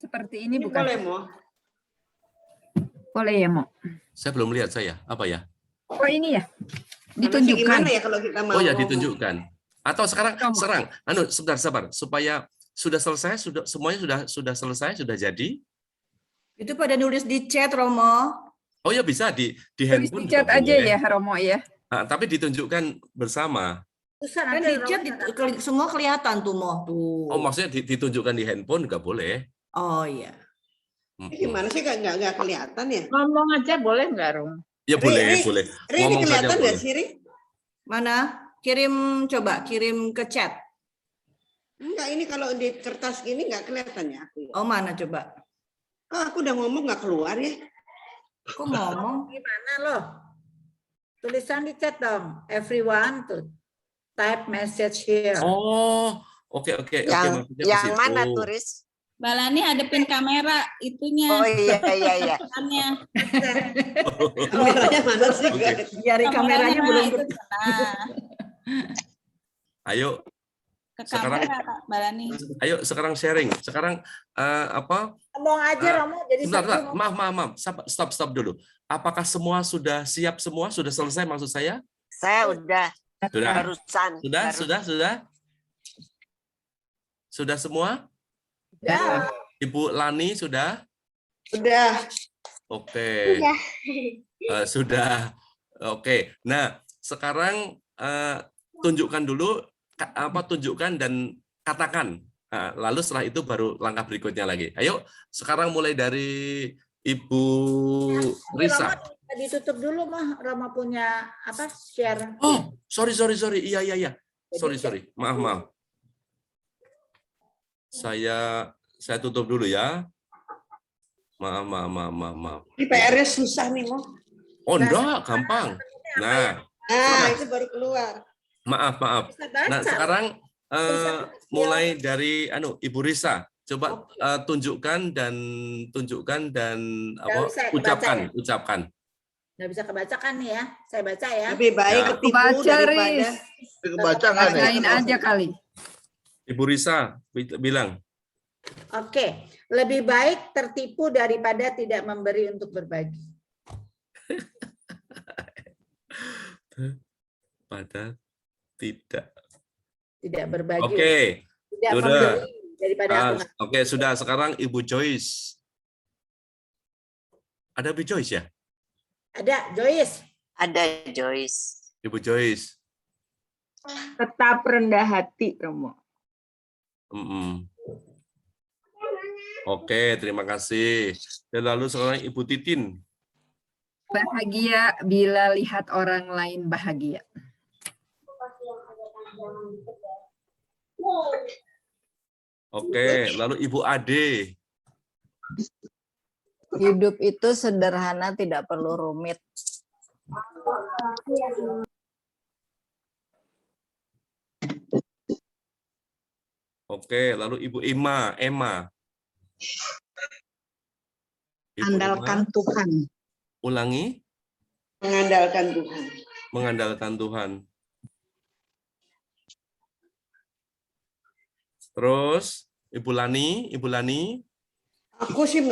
Seperti ini bukan? Boleh, Mo? Boleh ya, Mo? Saya belum lihat apa ya? Oh ini ya? Ditunjukkan. Ditunjukkan. Gimana ya kalau kita mau Oh ya, ngomong? ditunjukkan. Atau sekarang serang. Sebentar, sabar. Supaya sudah selesai, semuanya sudah selesai, sudah jadi. Itu pada nulis di chat, Romo. Oh ya, bisa di Tulis handphone di chat juga aja boleh. ya, Romo ya. Tapi ditunjukkan bersama. Susah Kan nanti di chat semua kelihatan tuh, Mo. Tuh. Oh, maksudnya ditunjukkan di handphone nggak boleh? Oh iya. Gimana sih nggak kelihatan ya? Ngomong aja boleh nggak, Rom? Ya boleh. Ri, ini Ngomong saja kelihatan nggak boleh. sih, Ri? Mana? Coba kirim ke chat. Enggak, ini kalau di kertas gini nggak kelihatan ya aku. Oh, mana coba? Oh, aku udah ngomong nggak keluar ya. Aku ngomong gimana loh? Tulisan di chat dong. Everyone to type message here. Oh, oke. Yang Maksudnya ke situ. mana turis? Balani hadepin kamera itunya. Oh iya. Depannya. Kameranya mana sih? Oke. Jari kameranya belum itu nah, Ayo, ke Sekarang- kamera Kak Balani. sekarang sharing. Sekarang ngomong aja, Romo. Jadi Sebentar, satu. maaf. Stop dulu. Apakah semua sudah siap semua? Sudah selesai maksud saya? Saya udah Sudah? barusan. Sudah semua? Ya. Ibu Lani sudah? Udah. Oke. Sudah. Oke. Nah, sekarang tunjukkan dulu tunjukkan dan katakan. Nah, lalu setelah itu baru langkah berikutnya lagi. Ayo, sekarang mulai dari Ibu Risa. Romo, ditutup dulu, mah. Romo punya share. Oh, sorry. Iya. Sorry. Maaf. Saya tutup dulu ya. Maaf. Ini PR-nya susah nih, Mo. Oh, enggak, gampang. Nah, Itu baru keluar. maaf. Bisa baca. Nah, sekarang mulai dari Ibu Risa. Coba tunjukkan dan bisa ucapkan. Nggak bisa kebaca kan nih ya? Saya baca ya. Lebih baik Ya. ketipu Baca, daripada Riz. Kebaca nggak nih? Bacain aja kali. Ibu Risa bilang. Oke. Lebih baik tertipu daripada tidak memberi untuk berbagi. Pada tidak. Tidak berbagi. Oke. Tidak sudah. memberi daripada aku nggak. Oke, sudah. Sekarang Ibu Joyce. Ada Ibu Joyce ya? Ada, Joyce. Ada Joyce. Ibu Joyce. Tetap rendah hati, Romo. Oke, terima kasih. Dan lalu sekarang Ibu Titin. Bahagia bila lihat orang lain bahagia. Oke, lalu Ibu Ade. Hidup itu sederhana, tidak perlu rumit. Oke, lalu Ibu Emma. Ibu Andalkan Emma, Tuhan. ulangi. mengandalkan Tuhan. Mengandalkan Tuhan. Terus Ibu Lani. Aku sih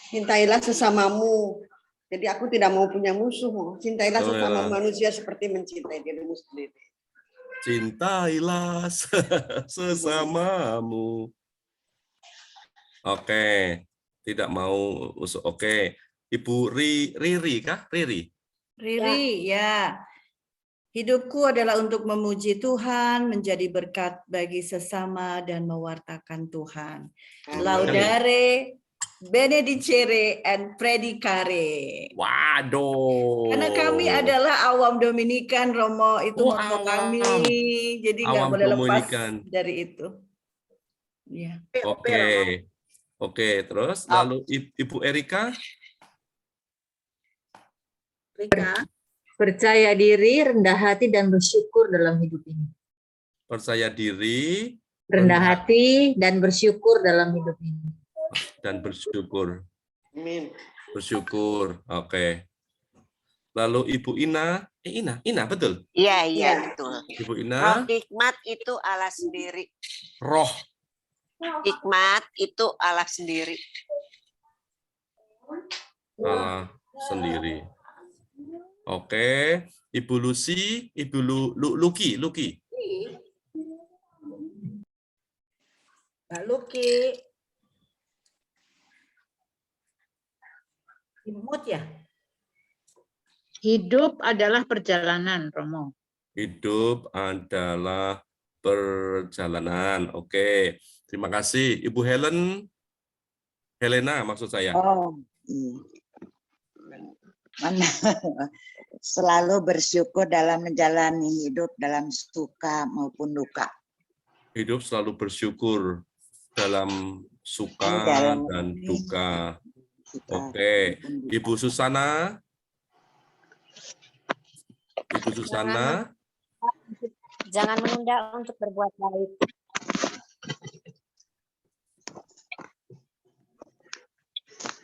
cintailah sesamamu. Jadi aku tidak mau punya musuh. Cintailah Oh, sesama ya. manusia seperti mencintai dirimu sendiri. Cintailah sesamamu. Oke, tidak mau usul. Oke, Ibu Riri kah? Riri. Riri, ya. Hidupku adalah untuk memuji Tuhan, menjadi berkat bagi sesama dan mewartakan Tuhan. Laudare, benedicere, and predicare. Waduh. Karena kami adalah awam Dominikan, Romo, itu Oh, motto awam. kami. Jadi nggak Awam boleh lepas Dominikan. dari itu. Ya. Oke. Oke, terus lalu Ibu Erika? Rika, Percaya diri, rendah hati, dan bersyukur dalam hidup ini. Percaya diri, Rendah hati dan bersyukur dalam hidup ini. dan bersyukur. Amin. Bersyukur. Oke. Lalu Ibu Ina, Ina betul. Iya, Iya. betul. Ibu Roh Ina, hikmat itu Allah sendiri. roh. Hikmat itu Allah sendiri. Allah sendiri. Oke, Ibu Lucy, Ibu Luki. Mbak Luki. Imut ya? Hidup adalah perjalanan, Romo. Hidup adalah perjalanan. Oke, terima kasih. Ibu Helena maksud saya. Oh, selalu bersyukur dalam menjalani hidup dalam suka maupun duka. Hidup selalu bersyukur dalam suka dan duka. Oke, Ibu Susana. Ibu Susana. Jangan menunda untuk berbuat baik.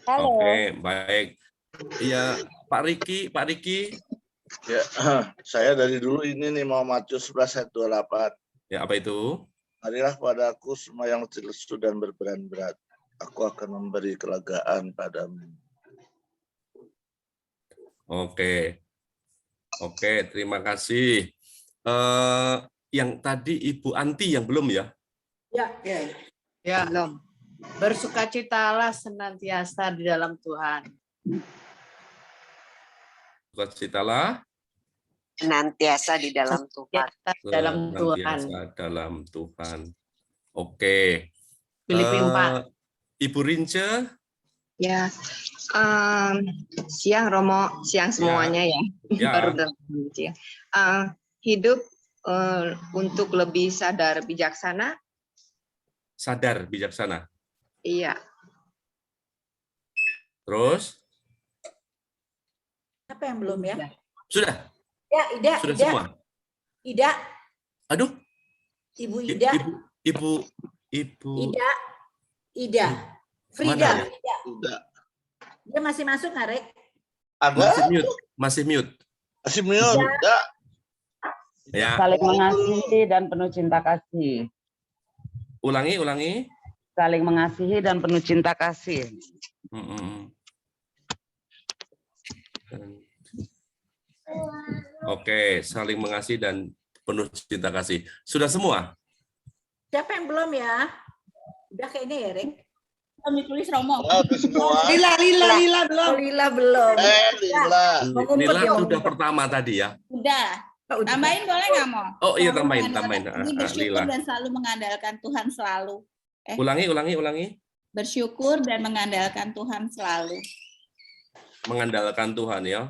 Halo. Oke, baik. Iya, Pak Riki. Ya, saya dari dulu ini nih mau Matius 11:28. Ya, apa itu? Marilah padaku semua yang letih lesu dan berbeban berat. Aku akan memberi kelegaan padamu. Oke, terima kasih. Yang tadi Ibu Anti yang belum ya? Ya, belum. Bersukacitalah senantiasa di dalam Tuhan. Sukacitalah Senantiasa di dalam Tuhan. senantiasa dalam Tuhan. Oke. Filipi 4. Ibu Rince, Ya, siang Romo, siang semuanya ya. ya. Baru dalam siang. Hidup untuk lebih sadar bijaksana. sadar bijaksana. Iya. Terus Apa yang belum ya? sudah Ida. semua. Ida. Aduh, Ibu Ida. Ibu Ida. Frida. Mana ya? Ida. Udah. Dia masih masuk nggak, Rek? Ada? Masih mute. Masih mute? Udah. Ya, Saling mengasihi dan penuh cinta kasih. ulangi. Saling mengasihi dan penuh cinta kasih. Oke, saling mengasihi dan penuh cinta kasih. Sudah semua? Siapa yang belum ya? Udah kayaknya ya, Rek? Belum ditulis Romo. Udah semua. Lila belum. Lila belum. Lila. Nila sudah pertama tadi ya? Udah. Tambahin boleh nggak, Mo? Oh iya, Selalu tambahin. mengandalkan- Ini bersyukur Lila. dan selalu mengandalkan Tuhan selalu. Ulangi. Bersyukur dan mengandalkan Tuhan selalu. Mengandalkan Tuhan ya.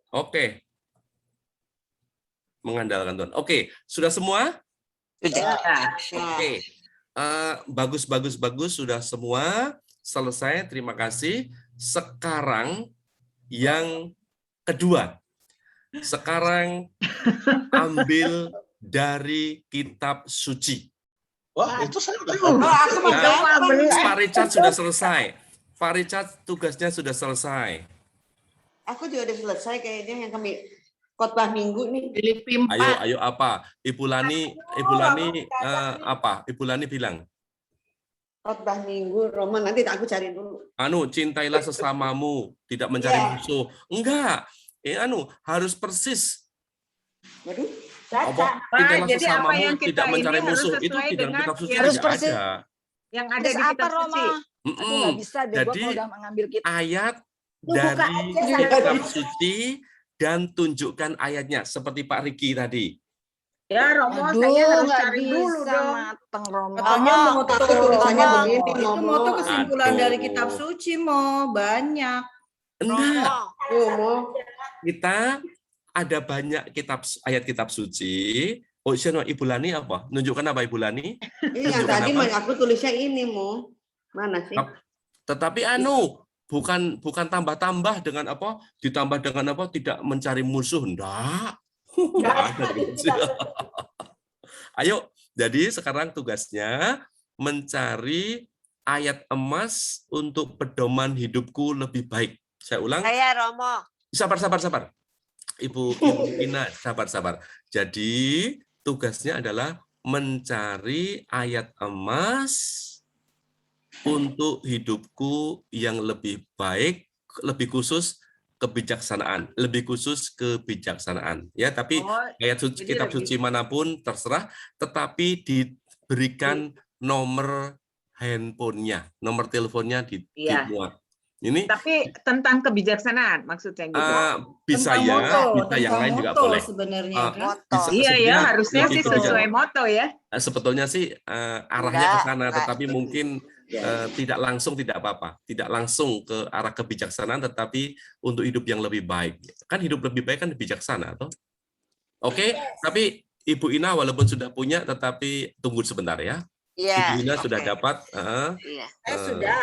Oke. Mengandalkan Tuhan. Oke, sudah semua? Sudah. Oke. Bagus. Sudah semua. Selesai. Terima kasih. Sekarang yang kedua. Sekarang ambil dari kitab suci. Wah, itu saya udah. Pak Richard sudah selesai. Pak Richard tugasnya sudah selesai. Aku juga udah selesai kayaknya yang kami khotbah minggu nih. Filipi 4. Ayo apa? Ibu Lani apa? Ibu Lani bilang. Khotbah minggu, Roman nanti aku cari dulu. Cintailah sesamamu, tidak mencari musuh. Enggak. Harus persis. Waduh. Cintailah jadi apa sesamamu, yang kita tidak mencari ini harus musuh. Itu sesuai di dalam dengan kitab suci harus tidak persis. ada. Yang ada Terus di apa, kitab Roma? suci. Aduh, nggak bisa deh, Jadi gua kalau udah mengambil kita. ayat Lu buka dari aja, kitab suci dan tunjukkan ayatnya seperti Pak Riki tadi. Ya Romo, Aduh, saya harus nggak cari dulu bisa dong. mateng Romo. Katanya moto tulisannya begini, Itu Momo. moto kesimpulan dari Aduh. kitab suci, Mo. Banyak. Enggak, Momo. kita ada banyak ayat kitab suci. Oh, Ibu Lani apa? Nunjukkan apa Ibu Lani? Ini yang Tunjukkan tadi apa? aku tulisnya ini, Mo. Mana sih? Tetapi bukan tambah-tambah dengan apa? Ditambah dengan apa? Tidak mencari musuh. Enggak. Enggak ada gitu. Ayo, jadi sekarang tugasnya mencari ayat emas untuk pedoman hidupku lebih baik. Saya ulang. Saya Romo. Sabar. Ibu Ina, sabar. Jadi tugasnya adalah mencari ayat emas untuk hidupku yang lebih baik, lebih khusus kebijaksanaan, ya. Tapi ayat suci, kitab suci manapun terserah, tetapi diberikan nomor handphonenya, nomor teleponnya dimuat. Ini Tapi tentang kebijaksanaan maksudnya gitu. bisa Tentang ya, moto, bisa yang tentang lain juga moto boleh. sebenarnya kan. Iya ya, harusnya lebih sih kebijak- sesuai moto ya. Sebetulnya sih arahnya ke sana, Enggak. tetapi mungkin tidak langsung tidak apa-apa, tidak langsung ke arah kebijaksanaan, tetapi untuk hidup yang lebih baik. Kan hidup lebih baik kan bijaksana, toh? Oke, tapi Ibu Ina walaupun sudah punya, tetapi tunggu sebentar ya. Iya. Ibu Ina sudah oke. dapat. Iya. Sudah.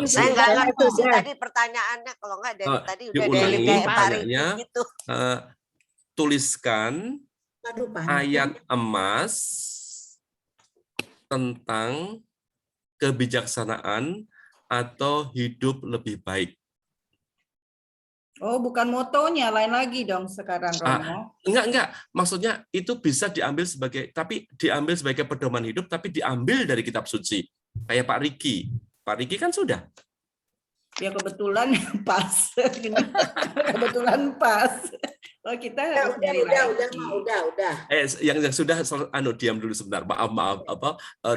Saya nggak ngerti sih tadi pertanyaannya. Kalau nggak dari tadi udah dari diulangi kayak Pak pertanyaannya. Riki gitu. Tuliskan Aduh, panik. ayat emas tentang kebijaksanaan atau hidup lebih baik. Oh, bukan motonya, lain lagi dong sekarang, Romo. Enggak. Maksudnya itu bisa diambil sebagai pedoman hidup, tapi diambil dari kitab suci. Kayak Pak Riki. Pak Riki kan sudah. Ya kebetulan pas. Kebetulan pas. Oh, kita harus dari lagi. Udah. Yang sudah diam dulu sebentar. Maaf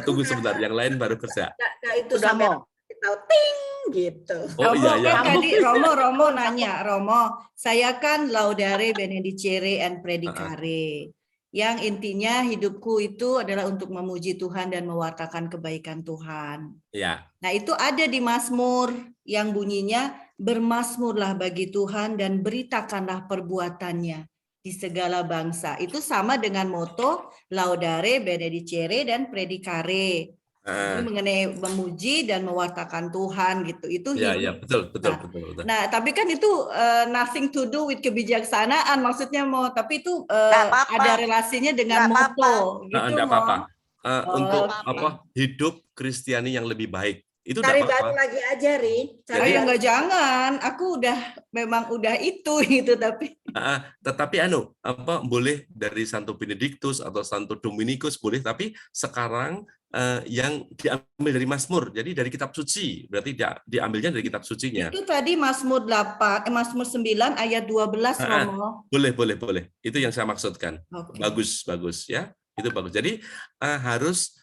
tunggu sebentar, yang lain baru kerja. Nah, itu sampai tahu ting gitu. Oh Romo, iya. kan tadi Romo nanya, Romo, saya kan laudare benedicere and predicare. Yang intinya hidupku itu adalah untuk memuji Tuhan dan mewartakan kebaikan Tuhan. Ya. Nah, itu ada di Mazmur yang bunyinya bermasmurlah bagi Tuhan dan beritakanlah perbuatannya di segala bangsa. Itu sama dengan moto laudare benedicere dan predicare. Ini mengenai memuji dan mewartakan Tuhan gitu. Itu hidup. Ya, betul. Nah, tapi kan itu nothing to do with kebijaksanaan maksudnya tapi itu ada relasinya dengan moto gitu. Enggak apa-apa. Untuk hidup Kristiani yang lebih baik. Itu Cari enggak baru apa-apa. lagi aja, Rin. Enggak jangan. Aku memang udah itu gitu tapi. Tetapi boleh dari Santo Benedictus atau Santo Dominikus boleh, tapi sekarang yang diambil dari Mazmur, jadi dari kitab suci, berarti diambilnya dari kitab sucinya. Itu tadi Mazmur 9 ayat 12, Romo. Boleh. Itu yang saya maksudkan. Okay. Bagus ya. Itu bagus. Jadi harus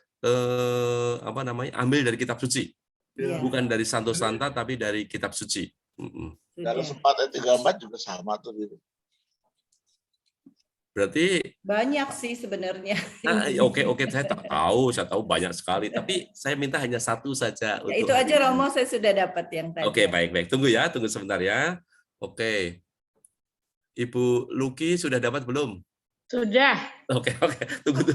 ambil dari kitab suci. Yeah. Bukan dari Santo Santa tapi dari kitab suci. Kalau 4:34 juga sama tuh gitu. Berarti banyak sih sebenarnya. Oke, saya tahu banyak sekali, tapi saya minta hanya satu saja. Ya, itu aja Romo, saya sudah dapat yang tadi. Oke, baik. Tunggu sebentar ya. Oke. Ibu Luki sudah dapat belum? Sudah. Oke. Tunggu.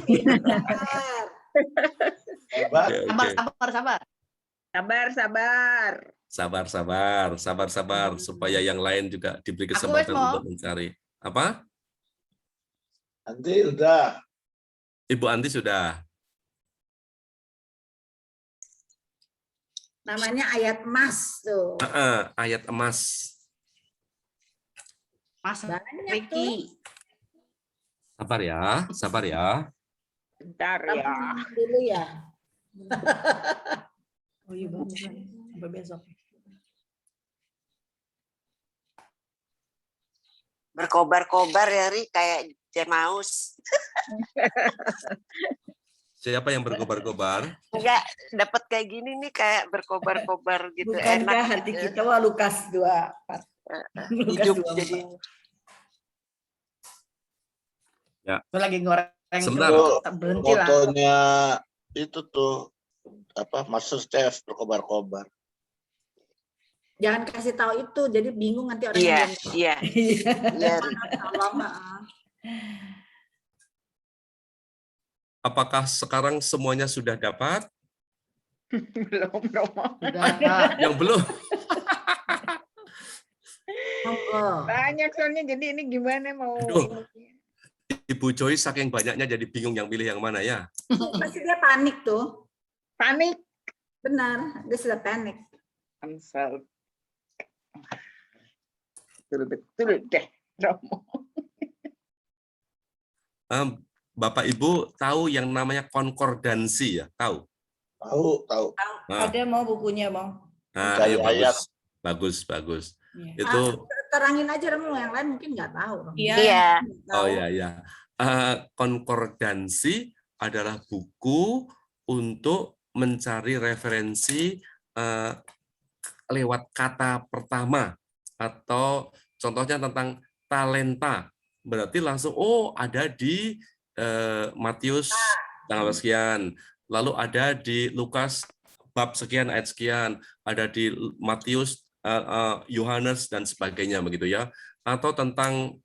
Sabar supaya yang lain juga diberi kesempatan untuk mencari. Apa? Anti udah. Ibu Anti sudah. Namanya ayat emas tuh. Ayat emas. Mas Riki. Sabar ya. Bentar ya. Dulu ya. Oh iya, sampai besok. Berkobar-kobar ya, Ri, kayak Jemaus. Siapa yang berkobar-kobar? Enggak, dapat kayak gini nih kayak berkobar-kobar gitu. Bukankah Enak hati gitu. kita Lukas 2:4. Hidup jadi Ya. Itu lagi goreng. Sebentar. Berhenti lah. Fotonya itu tuh apa Master Chef berkobar-kobar. Jangan kasih tahu itu, jadi bingung nanti orang Iya, yang belum tahu. iya. Iya. Tolong, maaf. Apakah sekarang semuanya sudah dapat? Belum, Romo. Yang belum? Monggo. Banyak soalnya, jadi ini gimana mau Aduh. Ibu Joyce saking banyaknya jadi bingung yang pilih yang mana ya. Pasti dia panik tuh. panik. Benar, dia sudah panik. Amsal. Betul deh, Romo. Bapak Ibu tahu yang namanya konkordansi ya? Tahu? Tahu. Nah, Ada mau bukunya mau. nah, Mencari ayo ayat. bagus. Iya. Itu Terangin aja Romo, yang lain mungkin nggak tahu. Romo. Iya. oh ya. Konkordansi adalah buku untuk mencari referensi lewat kata pertama atau contohnya tentang talenta. Berarti langsung ada di Matius tanggal sekian, lalu ada di Lukas bab sekian ayat sekian, ada di Matius, Yohanes dan sebagainya begitu ya. Atau tentang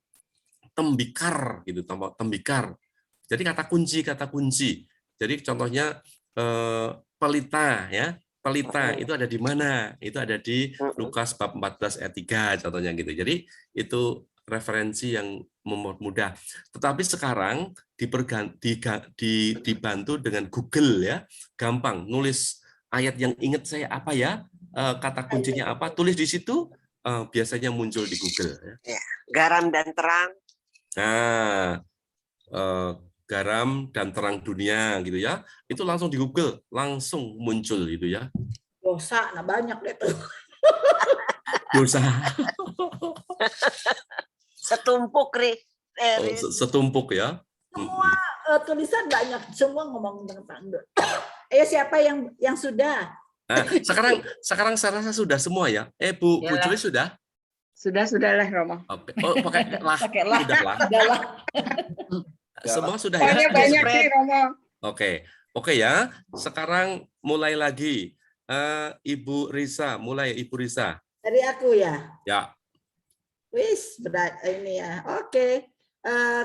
tembikar gitu, tembikar. Jadi kata kunci. Jadi contohnya pelita ya. Pelita itu ada di mana? Itu ada di Lukas bab 14 ayat 3 contohnya gitu. Jadi itu referensi yang mudah. Tetapi sekarang dibantu dengan Google ya. Gampang nulis ayat yang ingat saya apa ya? Kata kuncinya apa? Tulis di situ biasanya muncul di Google ya. Garam dan terang. Nah, garam dan terang dunia gitu ya. Itu langsung di Google, langsung muncul gitu ya. Dosa, nah banyak deh tuh. Dosa. Setumpuk, Setumpuk ya. Semua tulisan banyak, semua ngomong tentang dosa. Siapa yang sudah? Nah, sekarang saya rasa sudah semua ya. Bu Joy sudah? Sudahlah, Romo. Oke. Oh, pakai lah. Sudahlah. Semua sudah ya. Banyak sih, Romo. Oke ya. Sekarang mulai lagi. Ibu Risa, mulai Ibu Risa. Dari aku ya. Ya. Wis, ini ya. Oke.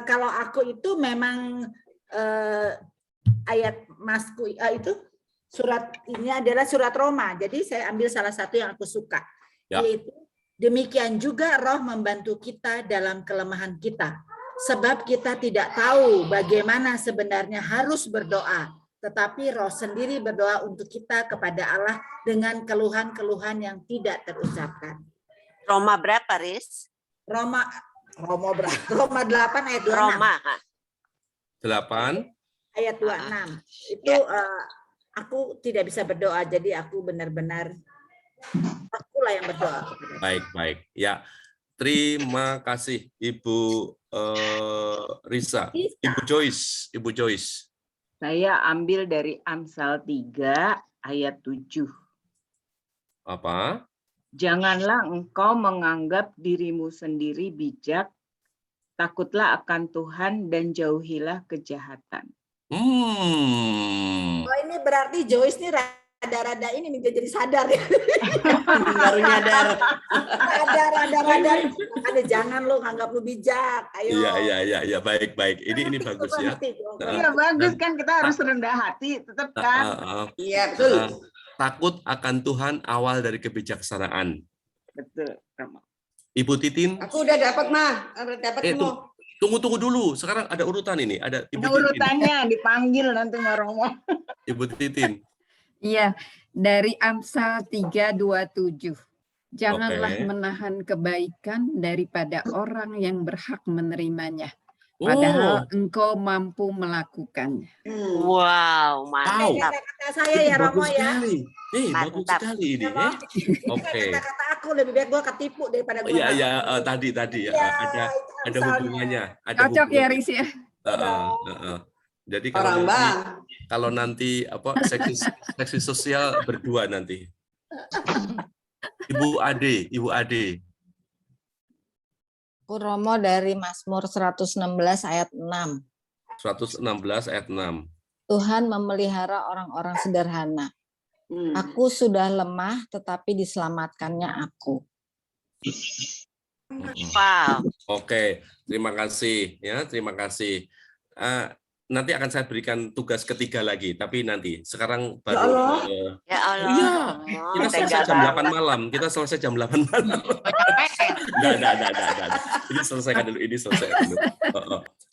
Kalau aku itu memang ayat masku itu surat ini adalah surat Roma. Jadi saya ambil salah satu yang aku suka, yaitu demikian juga Roh membantu kita dalam kelemahan kita, sebab kita tidak tahu bagaimana sebenarnya harus berdoa, tetapi Roh sendiri berdoa untuk kita kepada Allah dengan keluhan-keluhan yang tidak terucapkan. Roma berapa, Riz? Roma 8 ayat 26. Roma 8 ayat 26. Itu aku tidak bisa berdoa, jadi aku benar-benar akulah yang berdoa. Baik. Ya. Terima kasih Ibu Risa. Ibu Joyce. Saya ambil dari Amsal 3 ayat 7. Apa? Janganlah engkau menganggap dirimu sendiri bijak, takutlah akan Tuhan dan jauhilah kejahatan. Oh, ini berarti Joyce ini rada-rada ini nih jadi sadar ya. Baru nyadar. Rada. Ada jangan lu anggap lu bijak. Ayo. Iya, baik. Ini bagus ya. Iya, bagus kan, kita harus rendah hati tetap kan. Iya, betul. Takut akan Tuhan awal dari kebijaksanaan. Betul. Ibu Titin. Aku udah dapat, Mah. Dapat semua. Tunggu dulu. Sekarang ada urutan ini. Ada Ibu Titin. Urutannya dipanggil nanti sama Romo. Ibu Titin. Iya, dari Amsal 3:27. Janganlah menahan kebaikan daripada orang yang berhak menerimanya. Padahal engkau mampu melakukannya. Wow, mantap. Kata saya ya Romo ya. Bagus sekali ini. Oke. Kata aku lebih baik gua ketipu daripada gua. Iya, tadi ya, ada hubungannya. Cocok ya, Riz ya. Jadi Orang kalau nanti seksi sosial berdua nanti. Ibu Ade. Romo dari Mazmur 116 ayat 6. 116 ayat 6. Tuhan memelihara orang-orang sederhana. Aku sudah lemah, tetapi diselamatkannya aku. Wow. Oke, terima kasih ya, terima kasih. Nanti akan saya berikan tugas ketiga lagi, tapi nanti. Sekarang baru. Ya Allah. Iya, kita Tega selesai jam 8 banget. malam. Kita selesai jam 8 malam. Enggak. Ini selesaikan dulu, ini selesaikan dulu.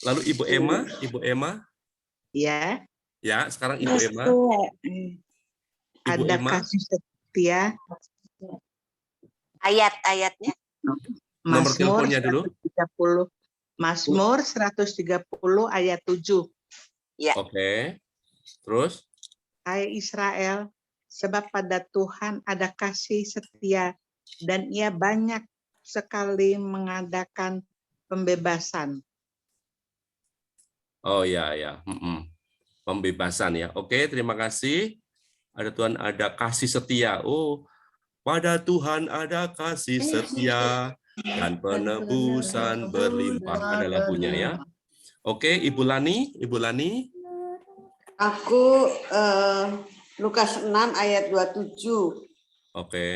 Lalu Ibu Emma. Ya. Ya, sekarang Ibu Emma. Ibu Ada Emma. kasih setia. Ayat-ayatnya. Nomor teleponnya dulu. 130. Mazmur 130 ayat 7. Ya. Oke. Terus? Hai Israel, sebab pada Tuhan ada kasih setia dan Ia banyak sekali mengadakan pembebasan. Oh ya. Pembebasan ya. Oke, terima kasih. Ada Tuhan ada kasih setia. Oh, pada Tuhan ada kasih setia dan penebusan berlimpah, ada lagunya ya. Oke, Ibu Lani. Aku Lukas 6 ayat 27. Oke.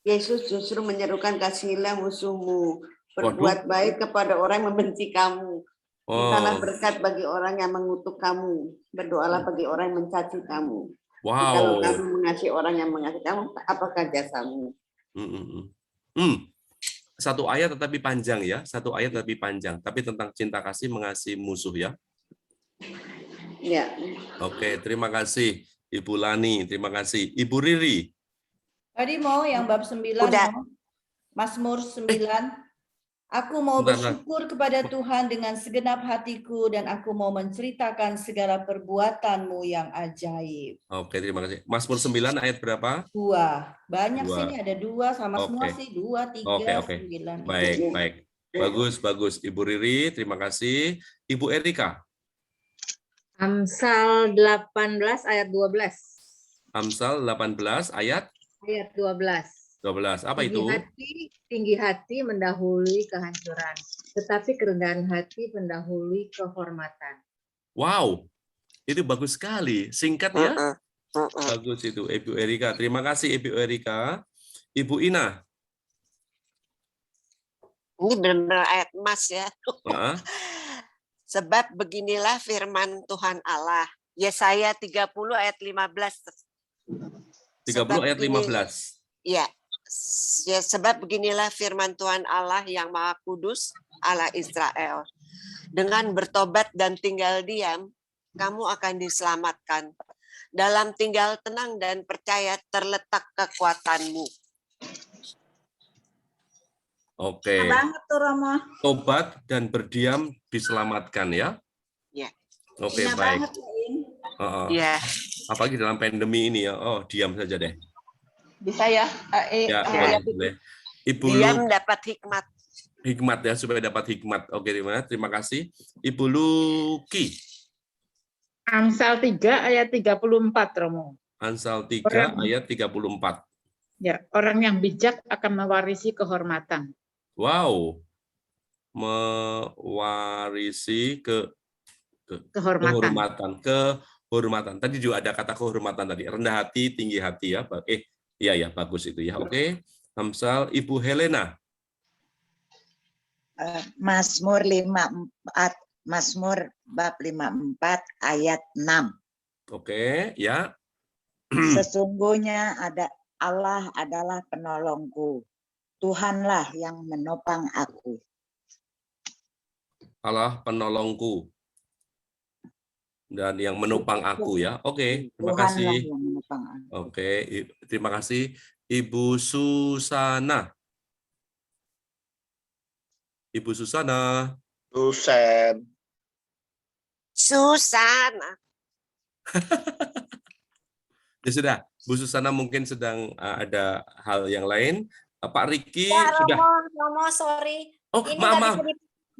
Yesus justru menyerukan kasihilah musuhmu. Berbuat baik kepada orang yang membenci kamu. Mintalah berkat bagi orang yang mengutuk kamu. Berdoalah bagi orang yang mencaci kamu. Kalau kamu mengasihi orang yang mengasihi kamu, apakah jasamu? Satu ayat tetapi panjang ya. Tapi tentang cinta kasih mengasihi musuh ya. Ya. Oke, terima kasih Ibu Lani, terima kasih. Ibu Riri. Tadi mau yang bab 9, Mazmur 9. Aku mau bersyukur kepada Tuhan dengan segenap hatiku dan aku mau menceritakan segala perbuatanmu yang ajaib. Oke, terima kasih. Mazmur 9 ayat berapa? 2. Banyak sini ada 2 sama semua sih 2, 3, Oke. 9. Baik. Bagus. Ibu Riri, terima kasih. Ibu Erika. Amsal 18 ayat 12. Amsal 18 ayat 12. Apa itu? Tinggi hati mendahului kehancuran, tetapi kerendahan hati mendahului kehormatan. Wow, itu bagus sekali. Singkat ya? Bagus itu, Ibu Erika. Terima kasih, Ibu Erika. Ibu Ina. Ini benar-benar ayat emas ya. Sebab beginilah firman Tuhan Allah. Yesaya 30 ayat 15. 30 ayat 15. Ya, sebab beginilah firman Tuhan Allah yang Maha Kudus, Allah Israel. Dengan bertobat dan tinggal diam, kamu akan diselamatkan. Dalam tinggal tenang dan percaya terletak kekuatanmu. Oke. Banget tuh Romo. Tobat dan berdiam diselamatkan ya. Ya. Oke, baik. Ya. Apalagi dalam pandemi ini ya. Oh, diam saja deh. Bisa ya? Boleh. Ibu diam dapat hikmat. Hikmat ya, supaya dapat hikmat. Oke, terima kasih. Ibu Luki. Amsal 3 ayat 34, Romo. Amsal 3 ayat 34. Ya, orang yang bijak akan mewarisi kehormatan. Wow. Mewarisi kehormatan. Tadi juga ada kata kehormatan tadi. Rendah hati, tinggi hati ya. Iya, bagus itu ya. Oke. Amsal Ibu Helena. Mazmur 54, Mazmur bab 54 ayat 6. Oke, ya. Sesungguhnya Allah adalah penolongku. Tuhanlah yang menopang aku. Allah penolongku dan yang menopang aku ya. Oke, terima kasih. Oke, terima kasih Ibu Susana. Ibu Susana. Susana. Ya sudah, Bu Susana mungkin sedang ada hal yang lain. Pak Riki ya, sudah. Romo, sorry. Oh, ini maaf.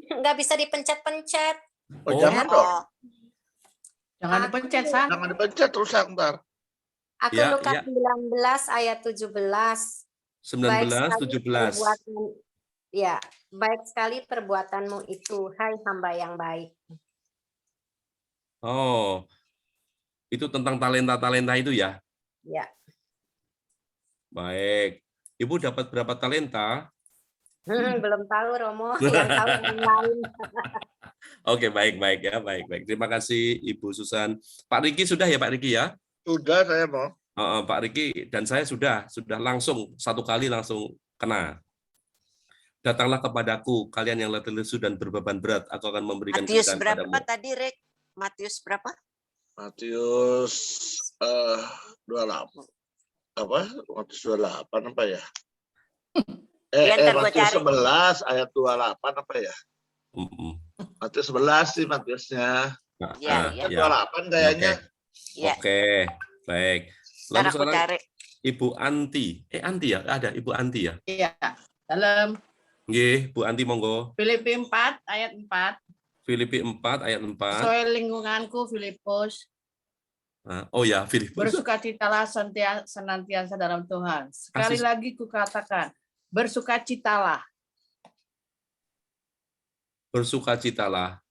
Nggak bisa dipencet-pencet. Jangan dong. Jangan dipencet, San. Jangan dipencet terus ntar. Aku Lukas 19 ayat 17. 19, 17. Ya, baik sekali perbuatanmu itu, hai hamba yang baik. Oh, itu tentang talenta-talenta itu ya? Ya. Baik. Ibu dapat berapa talenta? Belum tahu Romo, yang tahu yang lain. Oke, baik ya, baik. Terima kasih Ibu Susan. Pak Riki sudah ya, Pak Riki ya? Sudah saya mau. Pak Riki dan saya sudah langsung satu kali langsung kena. Datanglah kepadaku, kalian yang letih lesu dan berbeban berat, aku akan memberikan Matius kesukaan berapa padamu. tadi, Rek? Matius berapa? Matius 28. Apa? Matius 28 apa ya? Matius 11 ayat 28 apa ya? Matius 11 sih Matiusnya. Iya, 28 kayaknya. Oke, baik. Lalu Aku sekarang cari. Ibu Anti. Anti ya? Ada Ibu Anti ya? Iya. Dalam Nggih, Bu Anti monggo. Filipi 4 ayat 4. Filipi 4 ayat 4. Soal lingkunganku Filipus. Oh ya, Filipus. Bersukacitalah senantiasa dalam Tuhan. Sekali lagi kukatakan, bersukacitalah. Bersukacitalah.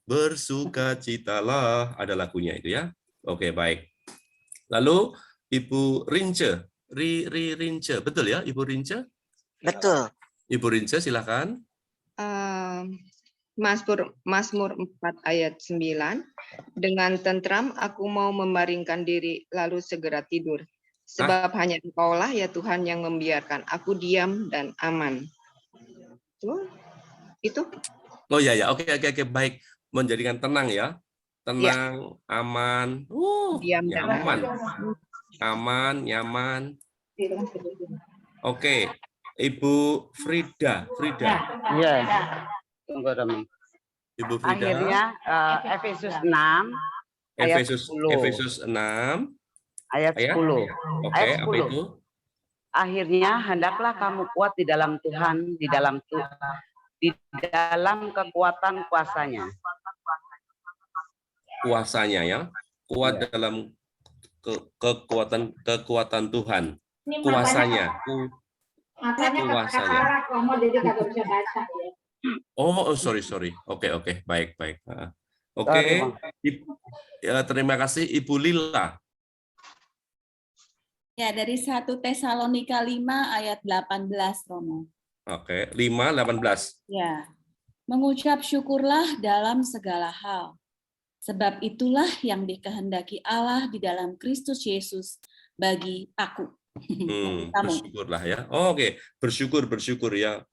Bersukacitalah. Ada lagunya itu ya. Oke, baik. Lalu Ibu Rince. Rince. Betul ya, Ibu Rince? Betul. Ibu Rince, silakan. Mazmur 4 ayat 9. Dengan tentram aku mau membaringkan diri lalu segera tidur. Sebab hanya Engkaulah ya Tuhan yang membiarkan aku diam dan aman. Itu. Oh ya, oke, baik. Menjadikan tenang ya. Tenang, aman. Diam dan nyaman. Aman, nyaman. Oke. Ibu Frida. Iya. Tunggu, Romi. Ibu Frida. Akhirnya Efesus 6 Efesus 6 ayat 10. Oke, apa itu? Akhirnya hendaklah kamu kuat di dalam Tuhan, di dalam kekuatan kuasanya. Kuasanya ya. Kuat dalam kekuatan Tuhan. Kuasanya. Kuasanya. Oh, sorry. Oke, baik. Oke. Terima kasih Ibu Lila. Ya, dari 1 Tesalonika 5 ayat 18, Romo. Oke, 5:18. Ya. Mengucap syukurlah dalam segala hal. Sebab itulah yang dikehendaki Allah di dalam Kristus Yesus bagi aku. Bersyukurlah ya. Oke, bersyukur ya.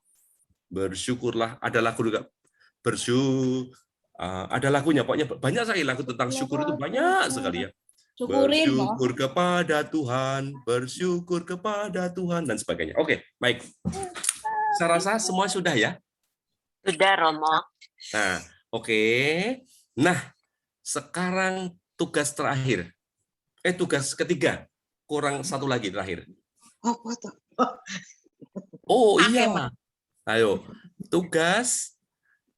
Bersyukurlah. Ada lagu juga. Ada lagunya, pokoknya banyak sekali lagu tentang syukur itu banyak sekali ya. Bersyukur kepada Tuhan dan sebagainya. Oke, baik. Saya rasa semua sudah ya. Sudah, Romo. Nah, oke. Nah, sekarang tugas terakhir. Tugas ketiga. Kurang satu lagi terakhir. Oh iya. Ayo.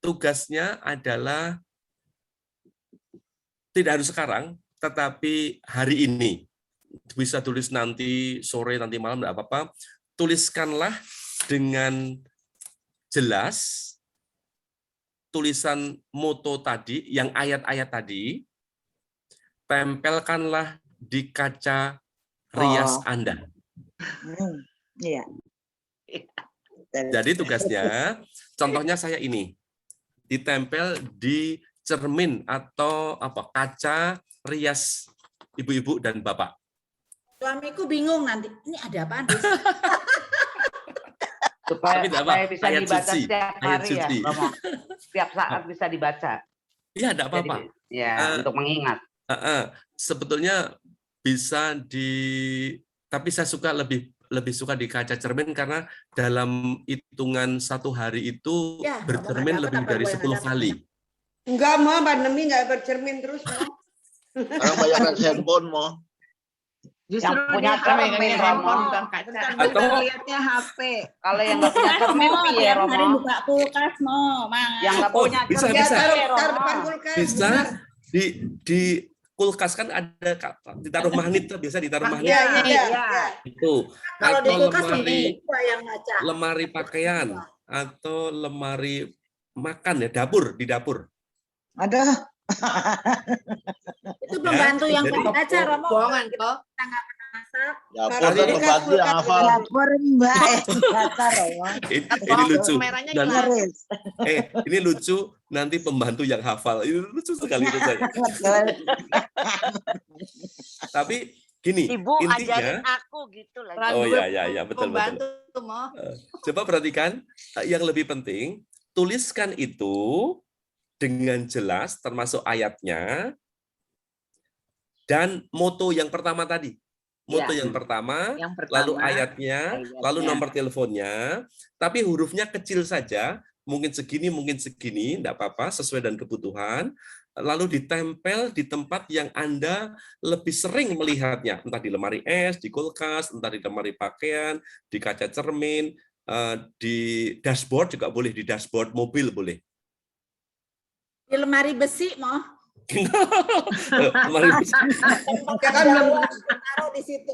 Tugasnya adalah tidak harus sekarang, tetapi hari ini. Bisa tulis nanti sore, nanti malam, tidak apa-apa. Tuliskanlah dengan jelas tulisan moto tadi, yang ayat-ayat tadi, tempelkanlah di kaca rias Anda. Iya. Jadi tugasnya, contohnya saya ini, ditempel di cermin atau kaca rias ibu-ibu dan bapak. Suamiku bingung nanti, ini ada apaan? supaya bisa ayat dibaca suci. setiap Ayat hari suci. ya, Romo. Setiap saat bisa dibaca. Iya, tidak apa-apa. Untuk mengingat. Sebetulnya bisa tapi saya suka lebih suka di kaca cermin karena dalam hitungan satu hari itu bercermin lebih dari 10 kali. Enggak, mau pandemi enggak bercermin terus, mau. Orang banyak handphone, mau. Justru yang punya cermin handphone bukan kaca. Atau lihatnya HP. Kalau yang nggak punya cermin ya, Romo. Hari buka kulkas, Mo. Yang nggak punya bisa cermin bisa Taruh depan kulkas. bisa kulkas kan ada ditaruh magnet tuh, biasa ditaruh magnet. Iya. Itu. Kalau di Atau kulkas lemari yang ngaca. lemari pakaian atau lemari makan ya, dapur, di dapur. Ada. Itu pembantu yang jadi- ngaca, Romo. Bohongan kok. Kita nggak pernah masak. Dapur dan pembantu yang hafal. Dapur Mbak. Kata Romo. Ini lucu. Merahnya Dan, Laris. ini lucu, nanti pembantu yang hafal. Ini lucu sekali menurut saya. Betul. Tapi gini, Ibu intinya, ajarin aku gitu lagi. oh ya, betul. Pembantu mau. Coba perhatikan, yang lebih penting, tuliskan itu dengan jelas, termasuk ayatnya, dan moto yang pertama tadi. Moto Ya. yang pertama, Yang lalu pertama, ayatnya, lalu nomor teleponnya, tapi hurufnya kecil saja, mungkin segini, enggak apa-apa, sesuai dengan kebutuhan, lalu ditempel di tempat yang Anda lebih sering melihatnya, entah di lemari es, di kulkas, entah di lemari pakaian, di kaca cermin, di dashboard juga boleh, di dashboard mobil boleh. Di lemari besi, Mo. Lemari besi, Ya kan belum taruh di situ.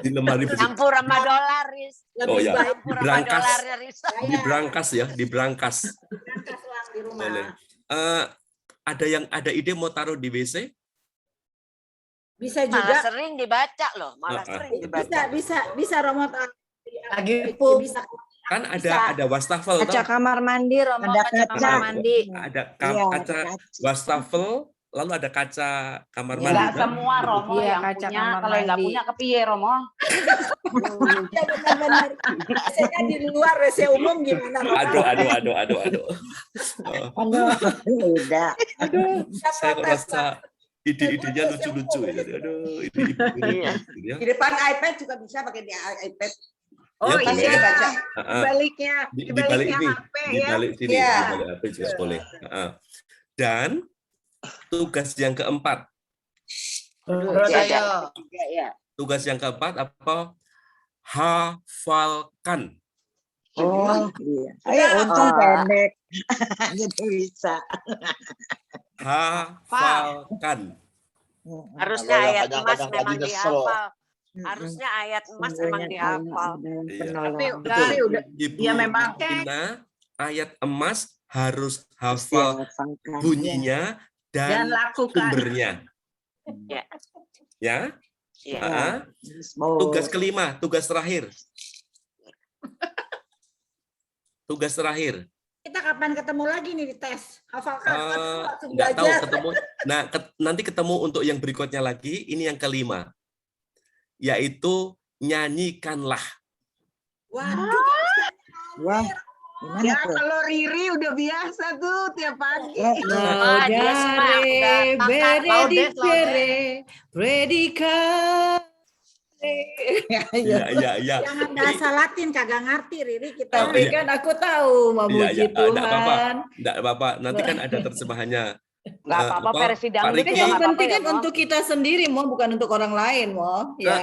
di lemari besi. Campur sama dolar, Riz. Oh ya, Campur sama diberangkas, dolarnya, Riz. diberangkas ya, diberangkas. Berangkas uang di rumah. Boleh. Ada ide mau taruh di WC? Bisa juga. Malah sering dibaca loh, malah sering dibaca. Bisa Romo. Lagi pup. Bisa. Kan ada wastafel Kaca toh? kamar mandi, Romo, Ada kaca kamar kaca. mandi. Ada Iya, kaca wastafel, lalu ada kaca kamar mandi. Enggak kan? semua Romo Iya, yang kaca punya, kamar kalau yang nggak mandi. punya kepiye Romo? Ya benar-benar. Biasanya di luar WC umum gimana, Romo? Aduh. Beda. Saya kok rasa ide-idenya lucu-lucu ya. Aduh, Iya. ini. Di depan iPad juga bisa pakai di iPad. Oh Pasti iya. dibaca. Baliknya, Di balik ini, di balik sini, Iya. di balik HP juga boleh. Dan tugas yang keempat, Terus ayo. tugas yang keempat apa? Hafalkan. Oh, iya. Ayo untung pendek. Jadi bisa. Hafalkan. Harusnya Kalau yang ayat emas kadang-kadang memang tadi kesel. dihafal. Harusnya ayat emas memang dihafal. Tapi udah, Ibu ya memang. Ina, ayat emas harus hafal bunyinya Dan dan lakukan. sumbernya. Ya. Ya. Ya. Tugas kelima, tugas terakhir. Tugas terakhir. Kita kapan ketemu lagi nih di tes? Hafalkan. Langsung Nggak tahu belajar. ketemu. Nah, nanti ketemu untuk yang berikutnya lagi. Ini yang kelima, yaitu nyanyikanlah. Waduh. Wah, gimana Ya tuh? kalau Riri udah biasa tuh tiap pagi. Ah, dia semua udah makan. Laudes, Predikat. Iya. Jangan bahasa Latin, kagak ngerti Riri kita. Tapi kan aku tahu memuji Iya, enggak apa-apa. Tuhan. Enggak apa-apa. Nanti kan ada terjemahannya. Nggak apa-apa, versi Pak dangdut Riki, juga Yang nggak apa-apa penting ya, kan Mo. untuk kita sendiri, Mo, bukan untuk orang lain, Mo. Ya.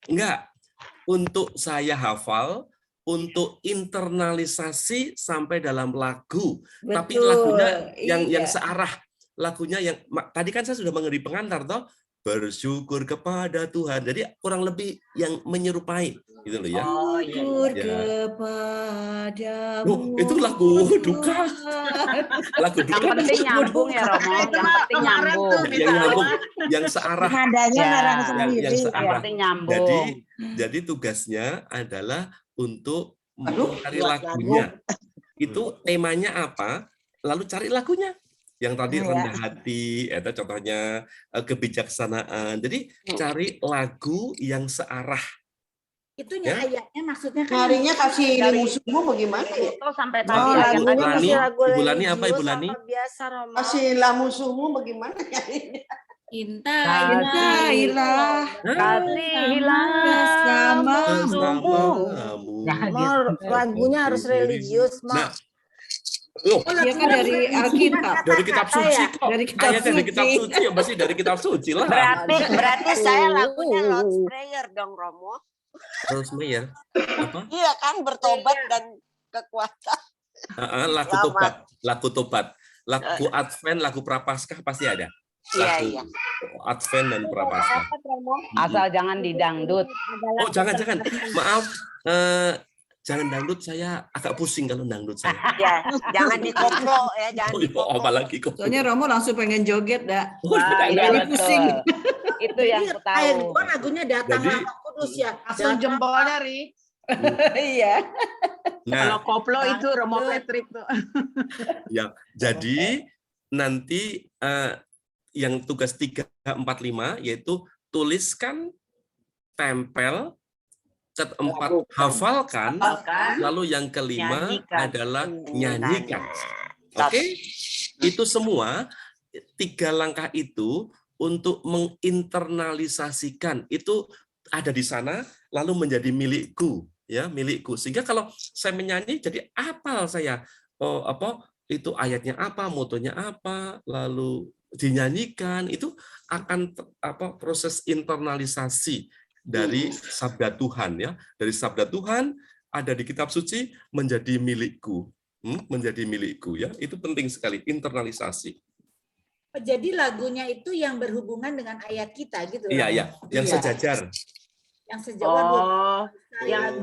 enggak. Untuk saya hafal, untuk internalisasi sampai dalam lagu. Tapi Betul, lagunya yang iya. searah. Lagunya yang tadi kan saya sudah memberi pengantar toh, bersyukur kepada Tuhan. Jadi kurang lebih yang menyerupai gitu loh ya. Syukur Ya. kepadamu. Loh, itu lagu duka. Lagu Yang duka. penting nyambung ya Romo, yang penting nyambung. Yang nyambung, yang searah. Nadanya ngarang yang sendiri. searah. Yang penting nyambung. Jadi tugasnya adalah untuk Aduh, mencari buat lagunya. Itu temanya apa? Lalu cari lagunya. Yang tadi Ya. rendah hati, itu contohnya kebijaksanaan. Jadi cari lagu yang searah. Itu Ya. ayatnya maksudnya kan. Harinya kasih dari- musuhmu bagaimana ya? Itu sampai Oh, tadi ayat lagunya Ibu tadi. masih lagu Ibu Lani apa, religius Ibu Lani? apa biasa, Romo? Kasihlah musuhmu bagaimana ya? Cintailah Kasihilah bersamamu. Mau lagunya harus religius, Mak. Nah, loh, Dia kan dari Alkitab. dari kitab suci kok. Dari kitab Ayatnya dari kitab suci. suci, ya pasti dari kitab suci lah. Berarti saya lagunya Lord's Prayer dong, Romo. Rosemary apa? Iya kan, bertobat dan kekuatan. Lagu tobat, lagu Advent, lagu Prapaskah pasti ada. Iya. Advent dan Prapaskah. Asal jangan didangdut. Oh, jangan. Maaf. Jangan dangdut, saya agak pusing kalau dangdut saya. Ya, jangan dikoplo ya, jangan dikoplo. Apalagi kok. Soalnya Romo langsung pengen joget, dah. Iya, Jadi pusing. Itu yang aku tahu. Air gua lagunya Datanglah Roh Kudus ya. Langsung jempolnya, Ri. Iya. Nah, Kalau koplo itu Romo Patrick tuh. ya, jadi nanti yang tugas 3, 4, 5 yaitu tuliskan, tempel, keempat hafalkan, lalu yang kelima adalah nyanyikan. Oke? Itu semua 3 langkah itu untuk menginternalisasikan itu ada di sana lalu menjadi milikku, ya, milikku. Sehingga kalau saya menyanyi jadi hafal saya. Itu ayatnya apa, motonya apa, lalu dinyanyikan, itu akan proses internalisasi dari sabda Tuhan, ya. Dari sabda Tuhan ada di kitab suci menjadi milikku. Menjadi milikku, ya. Itu penting sekali, internalisasi. Jadi lagunya itu yang berhubungan dengan ayat kita gitu. Iya, yang sejajar. Yang sejauh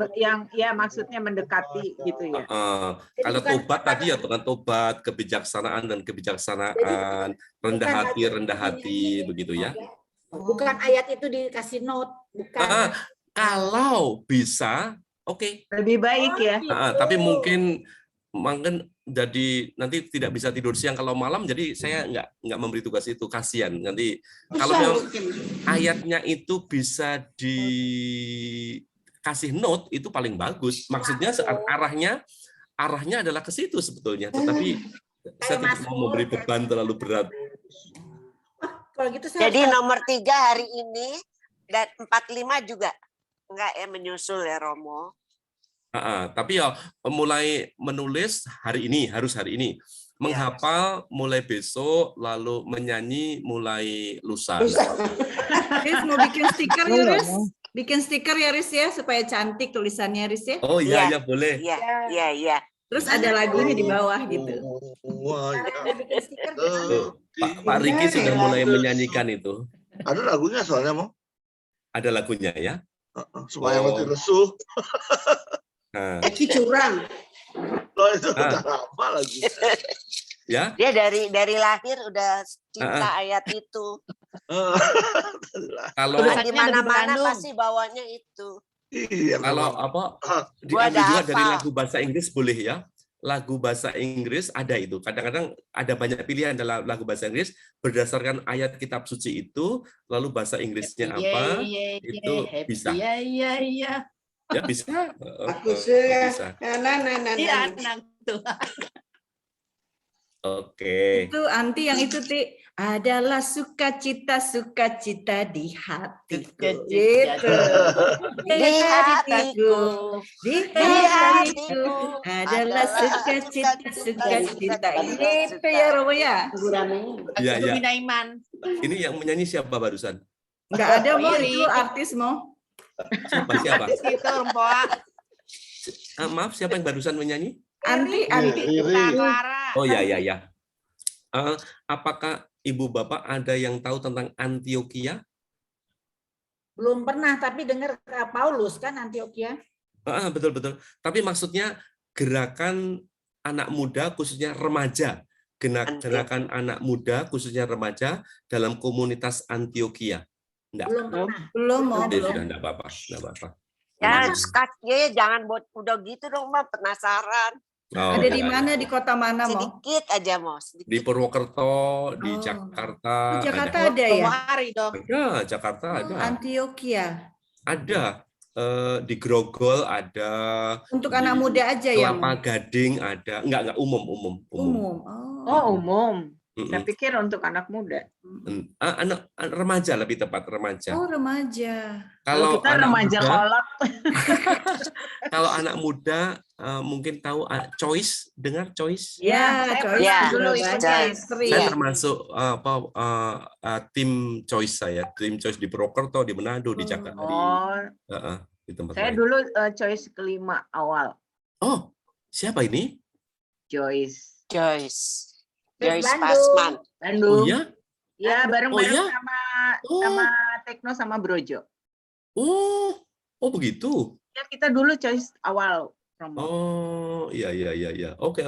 yang ya maksudnya mendekati gitu ya. Kalau tobat tadi ya dengan tobat, kebijaksanaan dan kebijaksanaan, rendah hati begitu ya. Bukan ayat itu dikasih note, bukan. Kalau bisa, oke. Lebih baik ya. Tapi mungkin jadi nanti tidak bisa tidur siang kalau malam, jadi saya nggak memberi tugas itu, kasihan nanti. Kalau ayatnya itu bisa dikasih note itu paling bagus. Maksudnya arahnya adalah ke situ sebetulnya, tetapi saya tidak mau memberi beban terlalu berat. Kalau gitu saya jadi nomor 3 hari ini dan 4, 5 juga enggak ya menyusul ya Romo. Tapi ya mulai menulis harus hari ini, menghafal mulai besok, lalu menyanyi mulai lusa. Riz mau bikin stiker ya, Riz? Bikin stiker ya, Riz ya, supaya cantik tulisannya, Riz ya. Oh iya, boleh. Iya. Terus ada lagunya di bawah gitu. Pak Riki sudah mulai menyanyikan itu. Ada lagunya soalnya, Mo. Ada lagunya ya. Supaya mati lesu. Eki curang. Loh, itu udah lama lagi. Ya. Dia dari lahir udah cinta ayat itu. Kalau di mana-mana pasti bawanya itu. Iya. Kalau diambil juga dari lagu bahasa Inggris boleh ya. Lagu bahasa Inggris ada itu. Kadang-kadang ada banyak pilihan dalam lagu bahasa Inggris berdasarkan ayat kitab suci itu, lalu bahasa Inggrisnya apa, itu bisa. Iya. Ya bisa. Aku suka. Iya, tuh. Oke. Itu anti yang itu adalah sukacita di hatiku. Gitu. Di hatiku. Di hatiku adalah sukacita. Itu ya Romo ya. Iya. Iman. Ini yang menyanyi siapa barusan? Enggak ada Mo, itu artis Mo. Siapa? Itu Mpoa. Maaf, siapa yang barusan menyanyi? Anti. Oh ya. Apakah Ibu Bapak ada yang tahu tentang Antioquia? Belum pernah, tapi dengar Paulus kan Antioquia. Betul. Tapi maksudnya gerakan anak muda khususnya remaja, gerakan anak muda khususnya remaja dalam komunitas Antioquia. Enggak. Belum. Sudah enggak apa-apa. Ya, jangan udah gitu dong, Mbak, penasaran. Ada di mana, di kota mana, Mo? Sedikit aja, Mo. Di Purwokerto, di Jakarta. Jakarta ada ya? Ada, Jakarta ada. Antioquia. Ada. Di Grogol ada. Untuk anak muda aja ya? Kelapa Gading ada. Enggak, umum. Umum. Saya pikir untuk anak muda. Anak remaja lebih tepat, remaja. Oh, remaja. Kalau kita remaja kolak. Kalau anak muda mungkin tahu Choice, dengar Choice? Ya, Choice. Dulu saya termasuk tim Choice tim Choice di Purwokerto, di Manado, di Jakarta. Di tempat saya lain. dulu Choice kelima awal. Oh, siapa ini? Joyce Pasman. Oh ya? Ya, bareng-bareng ya? sama Tekno sama Brojo. Oh begitu. Ya, kita dulu choice awal, Romo. Oh, iya. Oke.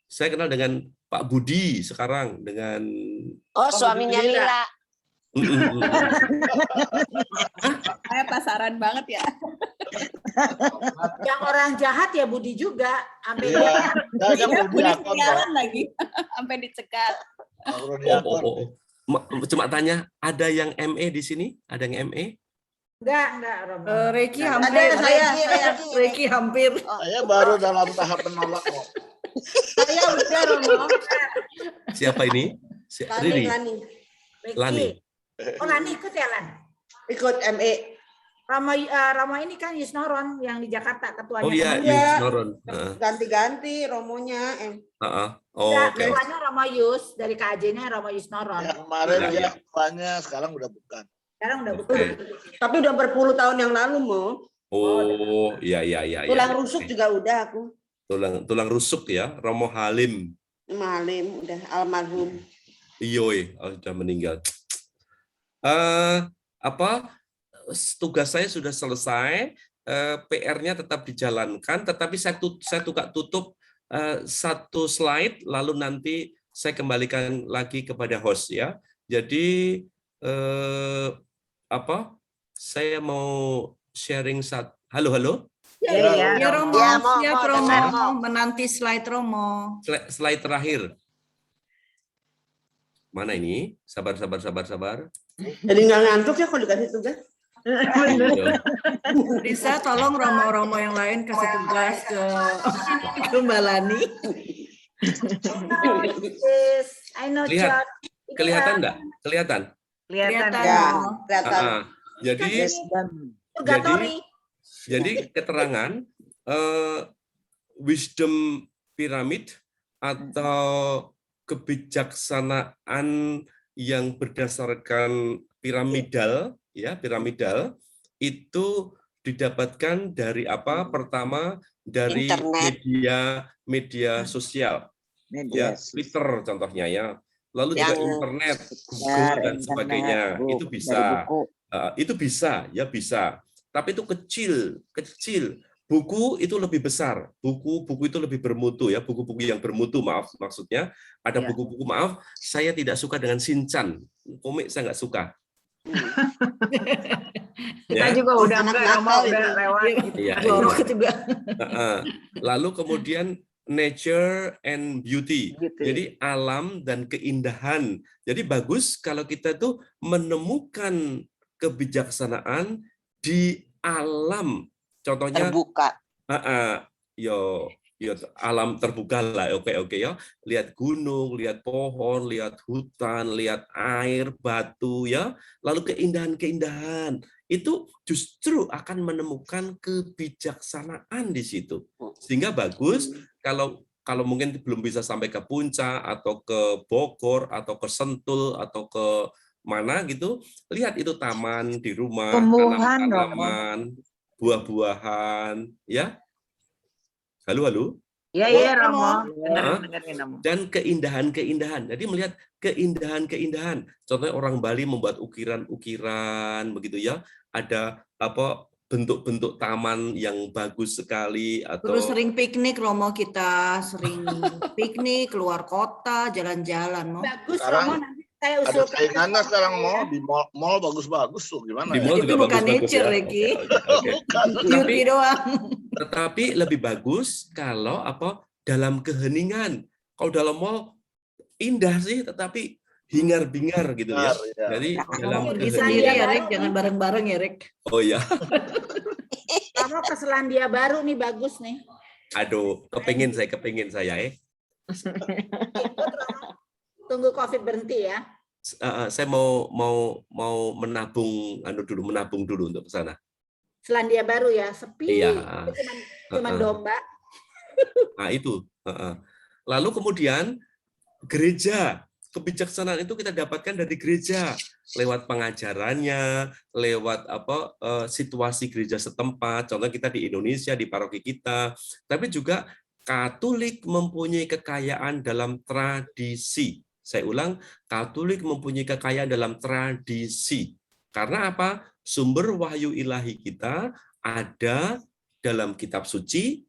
Saya kenal dengan Pak Budi sekarang, dengan Oh, suaminya Lila. Saya pasaran banget ya. Yang orang jahat ya Budi juga. Sampai lagi. Sampai dicegat. Cuma tanya, ada yang ME di sini? Ada yang ME? Enggak, Romo. Reiki Ada, hampir. saya. Reiki hampir. Saya baru dalam tahap menolak kok. Saya udah, Romo. Siapa ini? Riri? Lani. Oh, Lani ikut ya, Lan? Ikut ME. Romo ini kan Yusnoron yang di Jakarta ketuanya. Oh iya, Yusnoron. Ganti-ganti Romonya. Oh, oke. Ketuanya Romo Yus, dari KAJ-nya Romo Yusnoron. Kemarin dia ketuanya, sekarang udah bukan. Sekarang udah bukan. Tapi udah berpuluh tahun yang lalu, Mo. Oh, iya. Tulang rusuk juga udah aku. Tulang rusuk ya, Romo Halim. Halim, udah almarhum. Iyoy, sudah meninggal. Tugas saya sudah selesai, PR-nya tetap dijalankan, tetapi saya tutup satu slide, lalu nanti saya kembalikan lagi kepada host ya. Jadi saya mau sharing halo. Ya Romo, siap Romo, Romo. menanti slide Romo. Slide terakhir. Mana ini? Sabar. Jadi nggak ngantuk ya kalau dikasih tugas. Bisa tolong Romo-Romo yang lain kasih tugas ke Mbak Lani. Lihat, kelihatan nggak? Kelihatan. Jadi keterangan wisdom pyramid atau kebijaksanaan yang berdasarkan piramidal itu didapatkan dari apa? Pertama dari media sosial, Twitter contohnya ya. Lalu juga internet, Google dan sebagainya. Itu bisa. Tapi itu kecil. Buku itu lebih besar. Buku itu lebih bermutu ya. Buku-buku yang bermutu, maksudnya. Ada buku-buku, saya tidak suka dengan Shinchan. Komik saya nggak suka. Kita juga udah lewat. Iya. Lalu kemudian nature and beauty. Jadi alam dan keindahan. Jadi bagus kalau kita tuh menemukan kebijaksanaan di alam. Contohnya terbuka. Alam terbuka lah. Oke ya. Lihat gunung, lihat pohon, lihat hutan, lihat air, batu ya. Lalu keindahan-keindahan itu justru akan menemukan kebijaksanaan di situ. Sehingga bagus kalau mungkin belum bisa sampai ke Puncak atau ke Bogor atau ke Sentul atau ke mana gitu, lihat itu taman di rumah, tanaman, buah-buahan, ya. Halo. Iya, Romo. Dan keindahan-keindahan. Jadi melihat keindahan-keindahan. Contohnya orang Bali membuat ukiran-ukiran begitu ya. Ada bentuk-bentuk taman yang bagus sekali atau Terus sering piknik Romo, kita sering piknik keluar kota, jalan-jalan. Bagus Sekarang Romo, nanti saya usul. ada saingannya sekarang di mall bagus-bagus tuh gimana? Di mall itu juga bukan bagus-bagus nature, ya. Reki. Oke. Beauty doang. Tetapi lebih bagus kalau dalam keheningan. Kalau dalam mall indah sih, tetapi hingar-bingar gitu ya. Jadi dalam Pergi sendiri ya, Rek. Jangan bareng-bareng ya, Rek. Oh ya. Kamu ke Selandia Baru nih bagus nih. Aduh, kepingin saya. Tunggu COVID berhenti ya. Saya mau menabung dulu untuk ke sana. Selandia Baru ya, sepi. Iya. Cuma domba. Nah, itu. Lalu kemudian gereja. Kebijaksanaan itu kita dapatkan dari gereja lewat pengajarannya, lewat situasi gereja setempat. Contoh kita di Indonesia, di paroki kita, tapi juga Katolik mempunyai kekayaan dalam tradisi. Saya ulang, Katolik mempunyai kekayaan dalam tradisi. Karena apa? Sumber wahyu ilahi kita ada dalam kitab suci,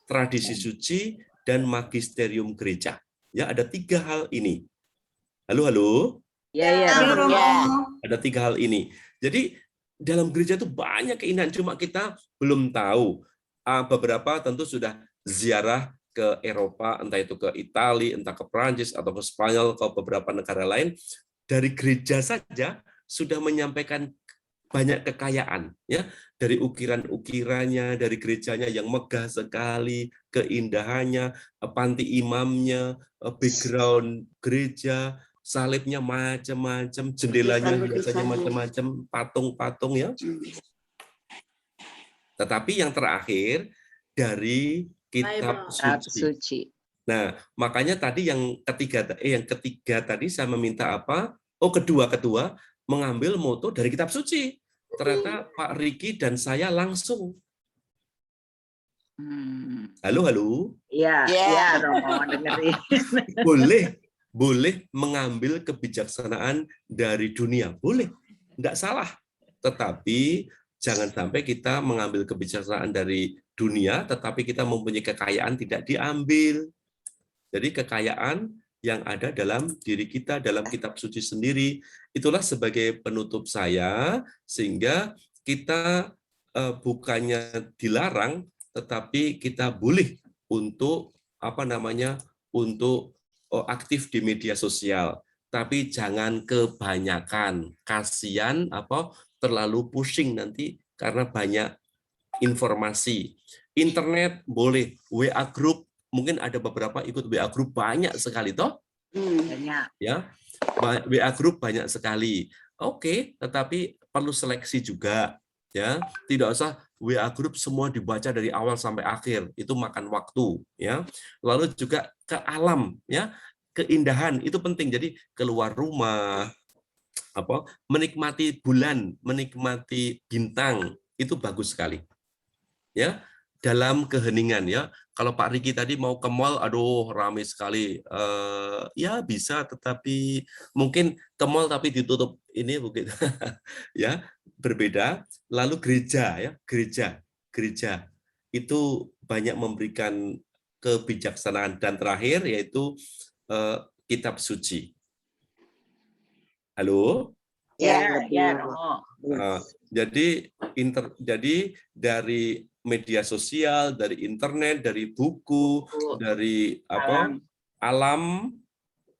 tradisi suci, dan magisterium gereja. Ya, ada 3 hal ini. Halo? Ya. Ada 3 hal ini. Jadi dalam gereja itu banyak keindahan, cuma kita belum tahu. Beberapa tentu sudah ziarah ke Eropa, entah itu ke Italia, entah ke Prancis atau ke Spanyol, ke beberapa negara lain, dari gereja saja sudah menyampaikan banyak kekayaan, ya, dari ukiran-ukirannya, dari gerejanya yang megah sekali, keindahannya, panti imamnya, background gereja, salibnya macam-macam, jendelanya biasanya macam-macam, patung-patung, ya. Tetapi yang terakhir dari kitab suci. Nah, makanya tadi yang ketiga tadi saya meminta apa? Kedua mengambil moto dari kitab suci. Ternyata Pak Riki dan saya langsung. Halo. Iya, Romo dengerin. Boleh mengambil kebijaksanaan dari dunia, boleh, enggak salah. Tetapi jangan sampai kita mengambil kebijaksanaan dari dunia, tetapi kita mempunyai kekayaan tidak diambil. Jadi kekayaan yang ada dalam diri kita, dalam kitab suci sendiri, itulah sebagai penutup saya, sehingga kita bukannya dilarang, tetapi kita boleh untuk untuk aktif di media sosial, tapi jangan kebanyakan. Kasihan terlalu pusing nanti karena banyak informasi. Internet boleh, WA group, mungkin ada beberapa ikut WA group banyak sekali toh? Banyak. Ya, WA group banyak sekali. Oke, tetapi perlu seleksi juga, ya. Tidak usah WA group semua dibaca dari awal sampai akhir, itu makan waktu, ya. Lalu juga ke alam, ya, keindahan itu penting. Jadi keluar rumah, menikmati bulan, menikmati bintang, itu bagus sekali. Ya, dalam keheningan, ya. Kalau Pak Riki tadi mau ke mall, aduh ramai sekali. Ya bisa, tetapi mungkin ke mall tapi ditutup ini mungkin. Ya, berbeda. Lalu gereja, ya, gereja itu banyak memberikan kebijaksanaan. Dan terakhir yaitu kitab suci. Halo? Ya. Jadi dari media sosial, dari internet, dari buku, dari alam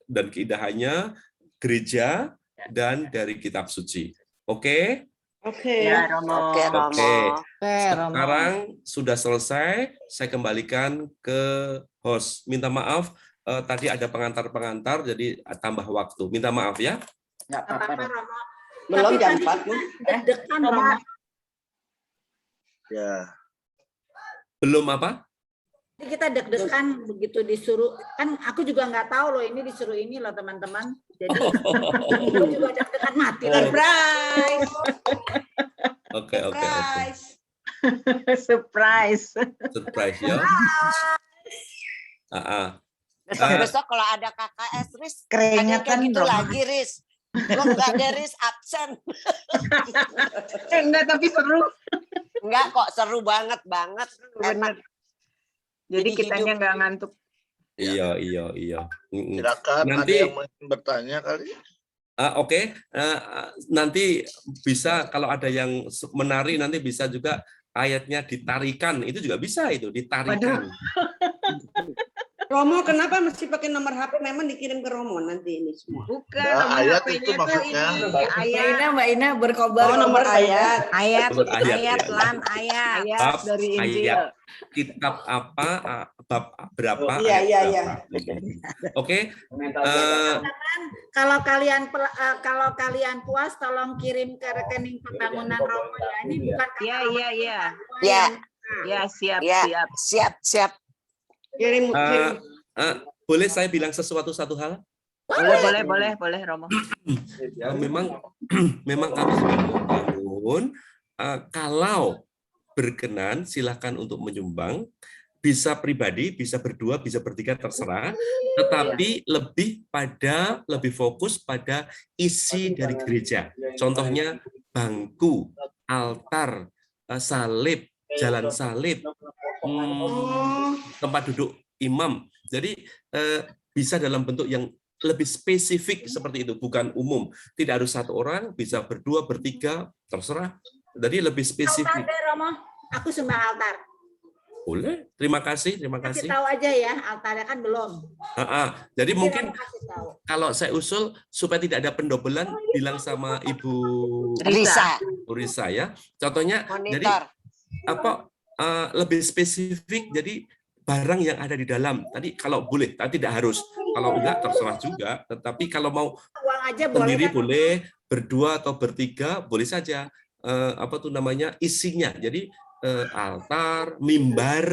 dan keindahannya, gereja, dan dari kitab suci. Oke? Oke. Ya, Romo. Oke. Sekarang sudah selesai, saya kembalikan ke host. Minta maaf, tadi ada pengantar-pengantar, jadi tambah waktu. Minta maaf ya. Nggak apa-apa, Romo. Belum jam 4 nih. Deg-degan, Romo. Ya. Belum apa? Jadi kita deg-degan begitu disuruh, kan aku juga nggak tahu loh ini disuruh ini loh teman-teman. Jadi aku juga deg-degan mati. Surprise. Oke. Surprise ya. Besok kalau ada KKS, Riz, Keringetan gitu dong. lagi, Riz. Lo nggak ada Riz absen. Enggak, tapi seru. Enggak kok, seru banget. Enak. Jadi kitanya nggak ngantuk. Iya. Silakan, Nanti ada yang mau bertanya kali? Oke. Nanti bisa kalau ada yang menari nanti bisa juga ayatnya ditarikan, itu juga bisa itu ditarikan. Romo, kenapa mesti pakai nomor HP? Memang dikirim ke Romo nanti ini semua. Bukan, Nah, nomor ayat HP-nya itu maksudnya. Ayat. Mbak Ina berkobar. Oh, nomor ayat. Ayat, ya. Ayat dari Injil. Ayat. Kitab apa, bab berapa? Iya. Oke. Kalau kalian puas, tolong kirim ke rekening pembangunan Romo ya. Ini bukan Ya, siap. Kirim. Boleh saya bilang satu hal? Boleh, Romo. Memang kami sudah membangun. Kalau berkenan, silakan untuk menyumbang. bisa pribadi, bisa berdua, bisa bertiga, terserah. Tetapi lebih fokus pada isi dari gereja. Contohnya bangku, altar, salib, jalan salib, tempat duduk imam. Jadi bisa dalam bentuk yang lebih spesifik seperti itu, bukan umum. Tidak harus satu orang, bisa berdua, bertiga, terserah. Jadi lebih spesifik. Altar, Romo. Aku sumbang altar. Boleh, terima kasih. Kasih tahu aja ya, altarnya kan belum. Jadi mungkin kalau saya usul supaya tidak ada pendobelan, bilang sama Ibu Risa ya. Contohnya, jadi lebih spesifik. Jadi barang yang ada di dalam. Tadi kalau boleh, tapi tidak harus. Kalau enggak terserah juga. Tetapi kalau mau uang aja sendiri kan? boleh, berdua atau bertiga boleh saja. Isinya. Jadi altar, mimbar,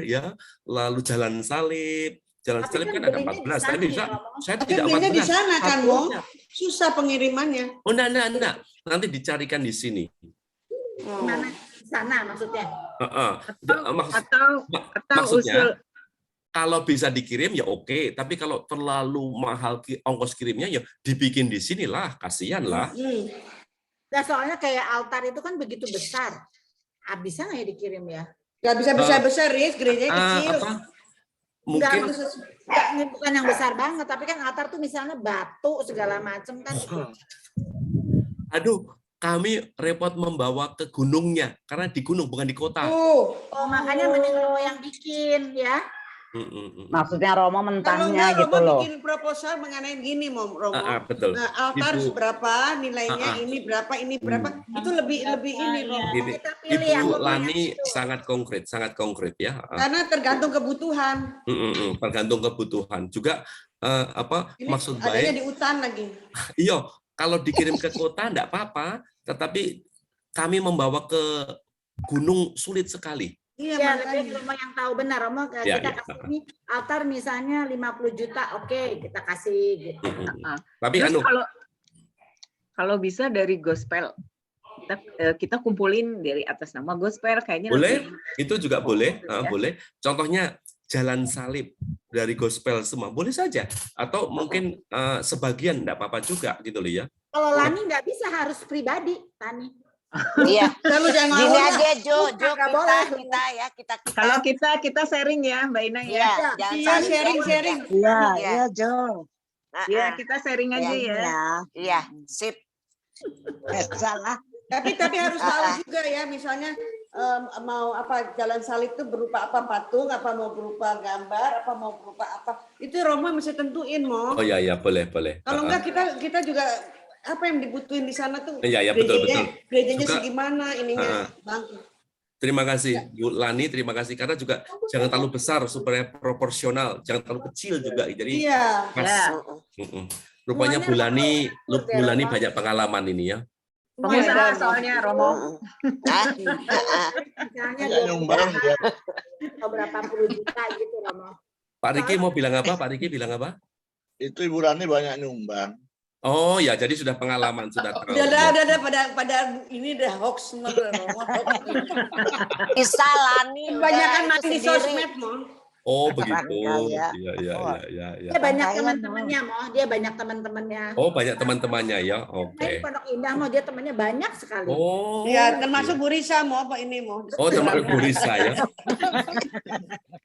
ya, lalu jalan salib. Jalan salib kan ada 14. Tapi bisa, saya tidak 14. Di sana kan, Mo. Susah pengirimannya. Oh, enggak. Nanti dicarikan di sini. Mana di sana maksudnya? Maksudnya kalau bisa dikirim ya oke, tapi kalau terlalu mahal ongkos kirimnya ya dibikin di sinilah, kasihan lah. Nah, soalnya kayak altar itu kan begitu besar. Bisa nggak ya dikirim ya? Nggak bisa besar-besar, Riz. Gerejanya kecil. Mungkin bukan yang besar banget, tapi kan altar tuh misalnya batu segala macam kan. Aduh, kami repot membawa ke gunungnya karena di gunung bukan di kota. Makanya mending lo yang bikin ya. Maksudnya Romo mentahnya gitu Romo loh. bikin proposal mengenai gini, Romo. Betul. Nah, altar seberapa, nilainya ini berapa, Itu lebih ini, Romo. Ibu Lani sangat konkret ya. Karena tergantung kebutuhan. Tergantung kebutuhan. Juga maksud adanya baik. di hutan lagi. Iya, kalau dikirim ke kota enggak apa-apa, tetapi kami membawa ke gunung sulit sekali. Iya, lebih Romo yang tahu benar. Romo kita kasih ini altar misalnya 50 juta, oke, kita kasih gitu. Tapi kalau bisa dari gospel, kita kumpulin dari atas nama gospel kayaknya. Boleh, itu juga boleh, boleh. Contohnya jalan salib dari gospel semua, boleh saja. Atau mungkin sebagian enggak apa-apa juga gitu loh ya. Kalau Lani nggak bisa, harus pribadi, Lani. Iya. Kalau jangan gini aja Jo, kita. Kalau kita sharing ya, Mbak Ina ya. Iya, sharing. Iya, Jo. Iya, kita sharing aja ya. Iya, sip. Salah. Tapi harus tahu juga ya, misalnya mau apa jalan salib itu berupa apa, patung, apa mau berupa gambar, apa mau berupa apa. Itu Romo mesti tentuin, Mo. Oh iya, boleh. Kalau enggak kita juga apa yang dibutuhin di sana tuh? Iya, betul. Gerejanya juga, segimana ininya, Bang. Terima kasih, Bu Lani. Terima kasih karena juga jangan terlalu besar supaya proporsional, jangan terlalu kecil juga. Jadi pas. Rupanya Bu Lani banyak pengalaman ini ya. Pengusaha soalnya Romo. Misalnya berapa puluh juta gitu, Romo. Pak Riki mau bilang apa? Itu Ibu Rani banyak nyumbang. Oh ya, jadi sudah pengalaman, sudah tahu. Udah pada ini udah hoax semua. Isa Lani. Kebanyakan main di sosmed, Mo. Oh begitu. Iya. Dia banyak teman-temannya, Mo. Dia banyak teman-temannya. Oh banyak teman-temannya ya. Oke. Pondok Indah, Mo. Dia temannya banyak sekali. Oh. Ya, termasuk Bu Risa, Mo. Apa ini, Mo? Oh termasuk Bu Risa ya.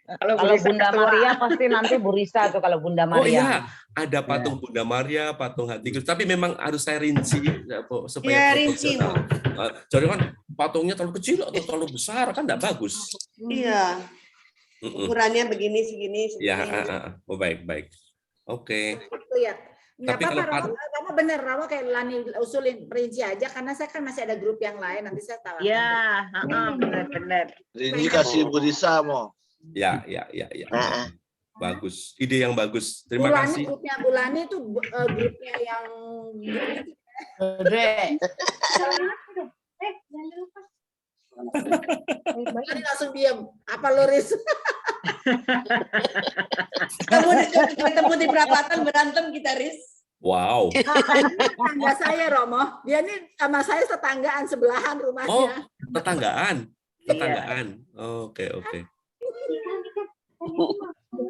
Kalau Bunda Maria pasti nanti Bu Risa tuh kalau Bunda Maria. Oh iya, ada patung Bunda Maria, patung Hati Kristus. Tapi memang harus saya rinci supaya proporsional. Jadi kan patungnya terlalu kecil atau terlalu besar kan enggak bagus. Iya. Ukurannya begini segini. Ya, baik. Oke. Itu ya. Tapi kalau kamu benar, Rawa kayak Lani usulin perinci aja karena saya kan masih ada grup yang lain, nanti saya tahu. Ya, benar. Ini kasih Bu Risa, Mo. Ya. Bagus, ide yang bagus. Terima kasih. Grupnya Bulani itu grupnya yang gede. Ini langsung diam. Apa lo, Riz? Ketemu di perapatan berantem kita, Riz. Wow. Tetangga saya, Romo. Dia ini sama saya tetanggaan sebelahan rumahnya. Oh, tetanggaan. Oke.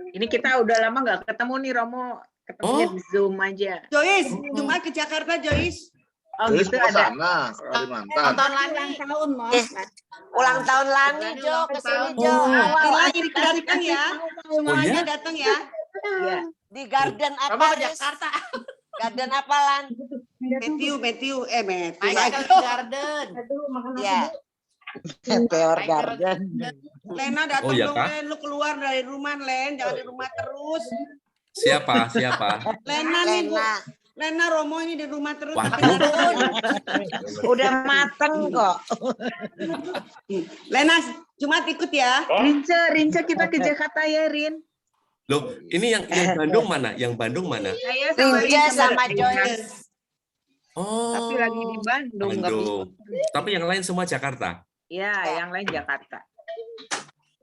Ini kita udah lama nggak ketemu nih, Romo. Ketemunya di Zoom aja. Joyce, Jumat ke Jakarta, Joyce. Oh gitu ada. Nonton Lani. Tahun, Mas. Ulang tahun Lani, Jo, ke sini, Jo. Awal ini datang ya. Semuanya datang ya. Di Garden apa? Romo ke Jakarta. Garden apa, Lan? Matthew. Michael Garden. Ya. Meteor Garden. Lena datang Oh, iya, dong, Kak? Len. Lu keluar dari rumah, Len. Jangan di rumah terus. Siapa? Lena nih, Bu. Lena, Romo ini di rumah terus. Udah mateng kok. Lena, Jumat ikut ya. Rince kita ke Jakarta ya, Rin. Loh, ini yang Bandung mana? Yang Bandung mana? Saya Rince sama Joyce. Oh. Tapi lagi di Bandung. nggak bisa. Bandung. Tapi yang lain semua Jakarta. Ya, yang lain Jakarta.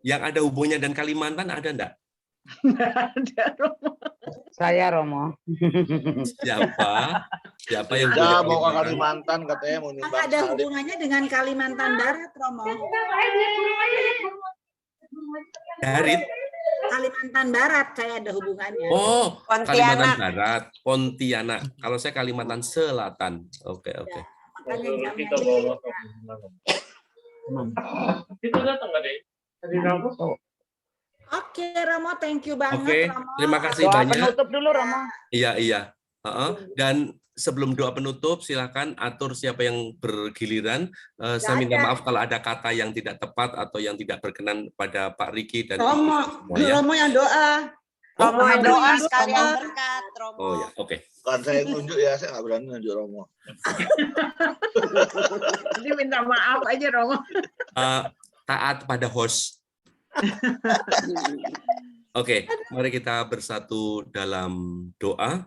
Yang ada hubungannya dan Kalimantan ada enggak? Saya Romo. Siapa yang Ya mau ke Kalimantan katanya mau nimbang Ada salib. hubungannya dengan Kalimantan Barat, Romo. Dari Kalimantan Barat saya ada hubungannya. Oh, Pontianak. Kalimantan Barat, Pontianak. Kalau saya Kalimantan Selatan. Oke. Makanya Kita datang nggak deh? Hari Rabu. Oke, Romo, thank you banget. Oke, Romo. terima kasih Doa banyak. penutup dulu, Romo. Iya. Dan sebelum doa penutup, silakan atur siapa yang bergiliran. Saya minta maaf kalau ada kata yang tidak tepat atau yang tidak berkenan pada Pak Riki dan Romo, Ibu semua, ya. Romo yang doa. Romo yang doa sekalian berkat, Romo. Oh ya, oke. Bukan saya yang nunjuk ya, saya nggak berani nunjuk Romo. Jadi minta maaf aja, Romo. Taat pada host. Oke, mari kita bersatu dalam doa.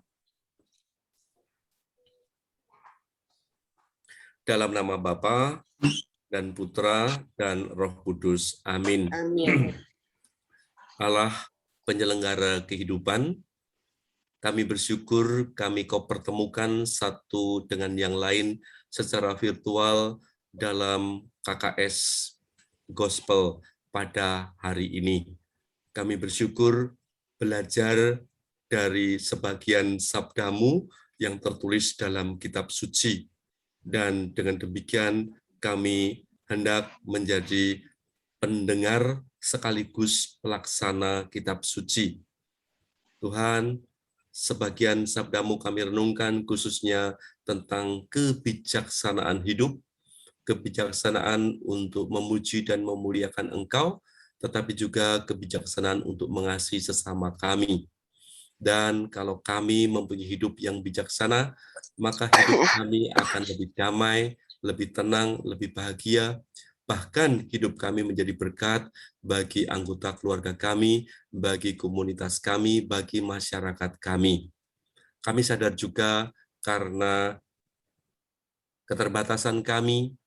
Dalam nama Bapa dan Putra dan Roh Kudus. Amin. Amin. Allah penyelenggara kehidupan, kami bersyukur kami kau pertemukan satu dengan yang lain secara virtual dalam KKS Gospel pada hari ini. Kami bersyukur belajar dari sebagian sabdamu yang tertulis dalam kitab suci. Dan dengan demikian kami hendak menjadi pendengar sekaligus pelaksana kitab suci. Tuhan, sebagian sabdamu kami renungkan khususnya tentang kebijaksanaan hidup, kebijaksanaan untuk memuji dan memuliakan Engkau, tetapi juga kebijaksanaan untuk mengasihi sesama kami. Dan kalau kami mempunyai hidup yang bijaksana, maka hidup kami akan lebih damai, lebih tenang, lebih bahagia, bahkan hidup kami menjadi berkat bagi anggota keluarga kami, bagi komunitas kami, bagi masyarakat kami. Kami sadar juga karena keterbatasan kami,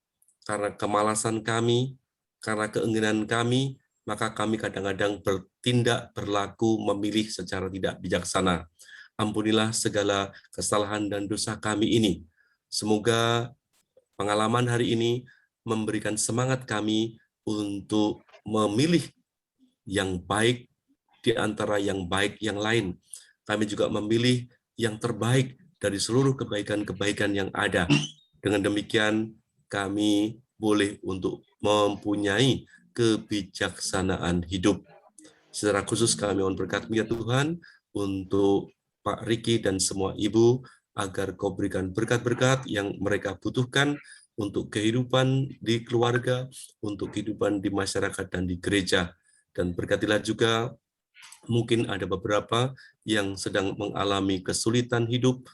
karena kemalasan kami, karena keinginan kami, maka kami kadang-kadang bertindak, berlaku, memilih secara tidak bijaksana. Ampunilah segala kesalahan dan dosa kami ini. Semoga pengalaman hari ini memberikan semangat kami untuk memilih yang baik di antara yang baik yang lain. Kami juga memilih yang terbaik dari seluruh kebaikan-kebaikan yang ada. Dengan demikian, kami boleh untuk mempunyai kebijaksanaan hidup. Secara khusus kami mohon berkat-Mu ya Tuhan untuk Pak Riki dan semua ibu, agar Kau berikan berkat-berkat yang mereka butuhkan untuk kehidupan di keluarga, untuk kehidupan di masyarakat dan di gereja. Dan berkatilah juga mungkin ada beberapa yang sedang mengalami kesulitan hidup,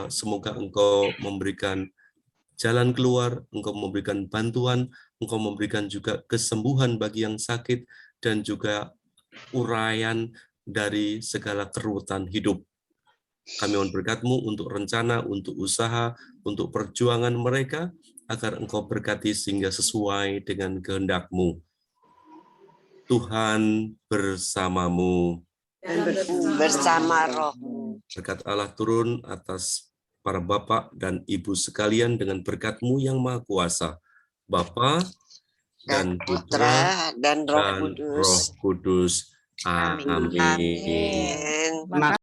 semoga Engkau memberikan jalan keluar, Engkau memberikan bantuan, Engkau memberikan juga kesembuhan bagi yang sakit, dan juga uraian dari segala keruwetan hidup. Kami mohon berkat-Mu untuk rencana, untuk usaha, untuk perjuangan mereka, agar Engkau berkati sehingga sesuai dengan kehendak-Mu. Tuhan bersamamu. Bersama Roh-Mu. Berkat Allah turun atas para bapak dan ibu sekalian dengan berkat-Mu yang Maha Kuasa, Bapa dan Putra dan Roh Kudus. Amin. Amin.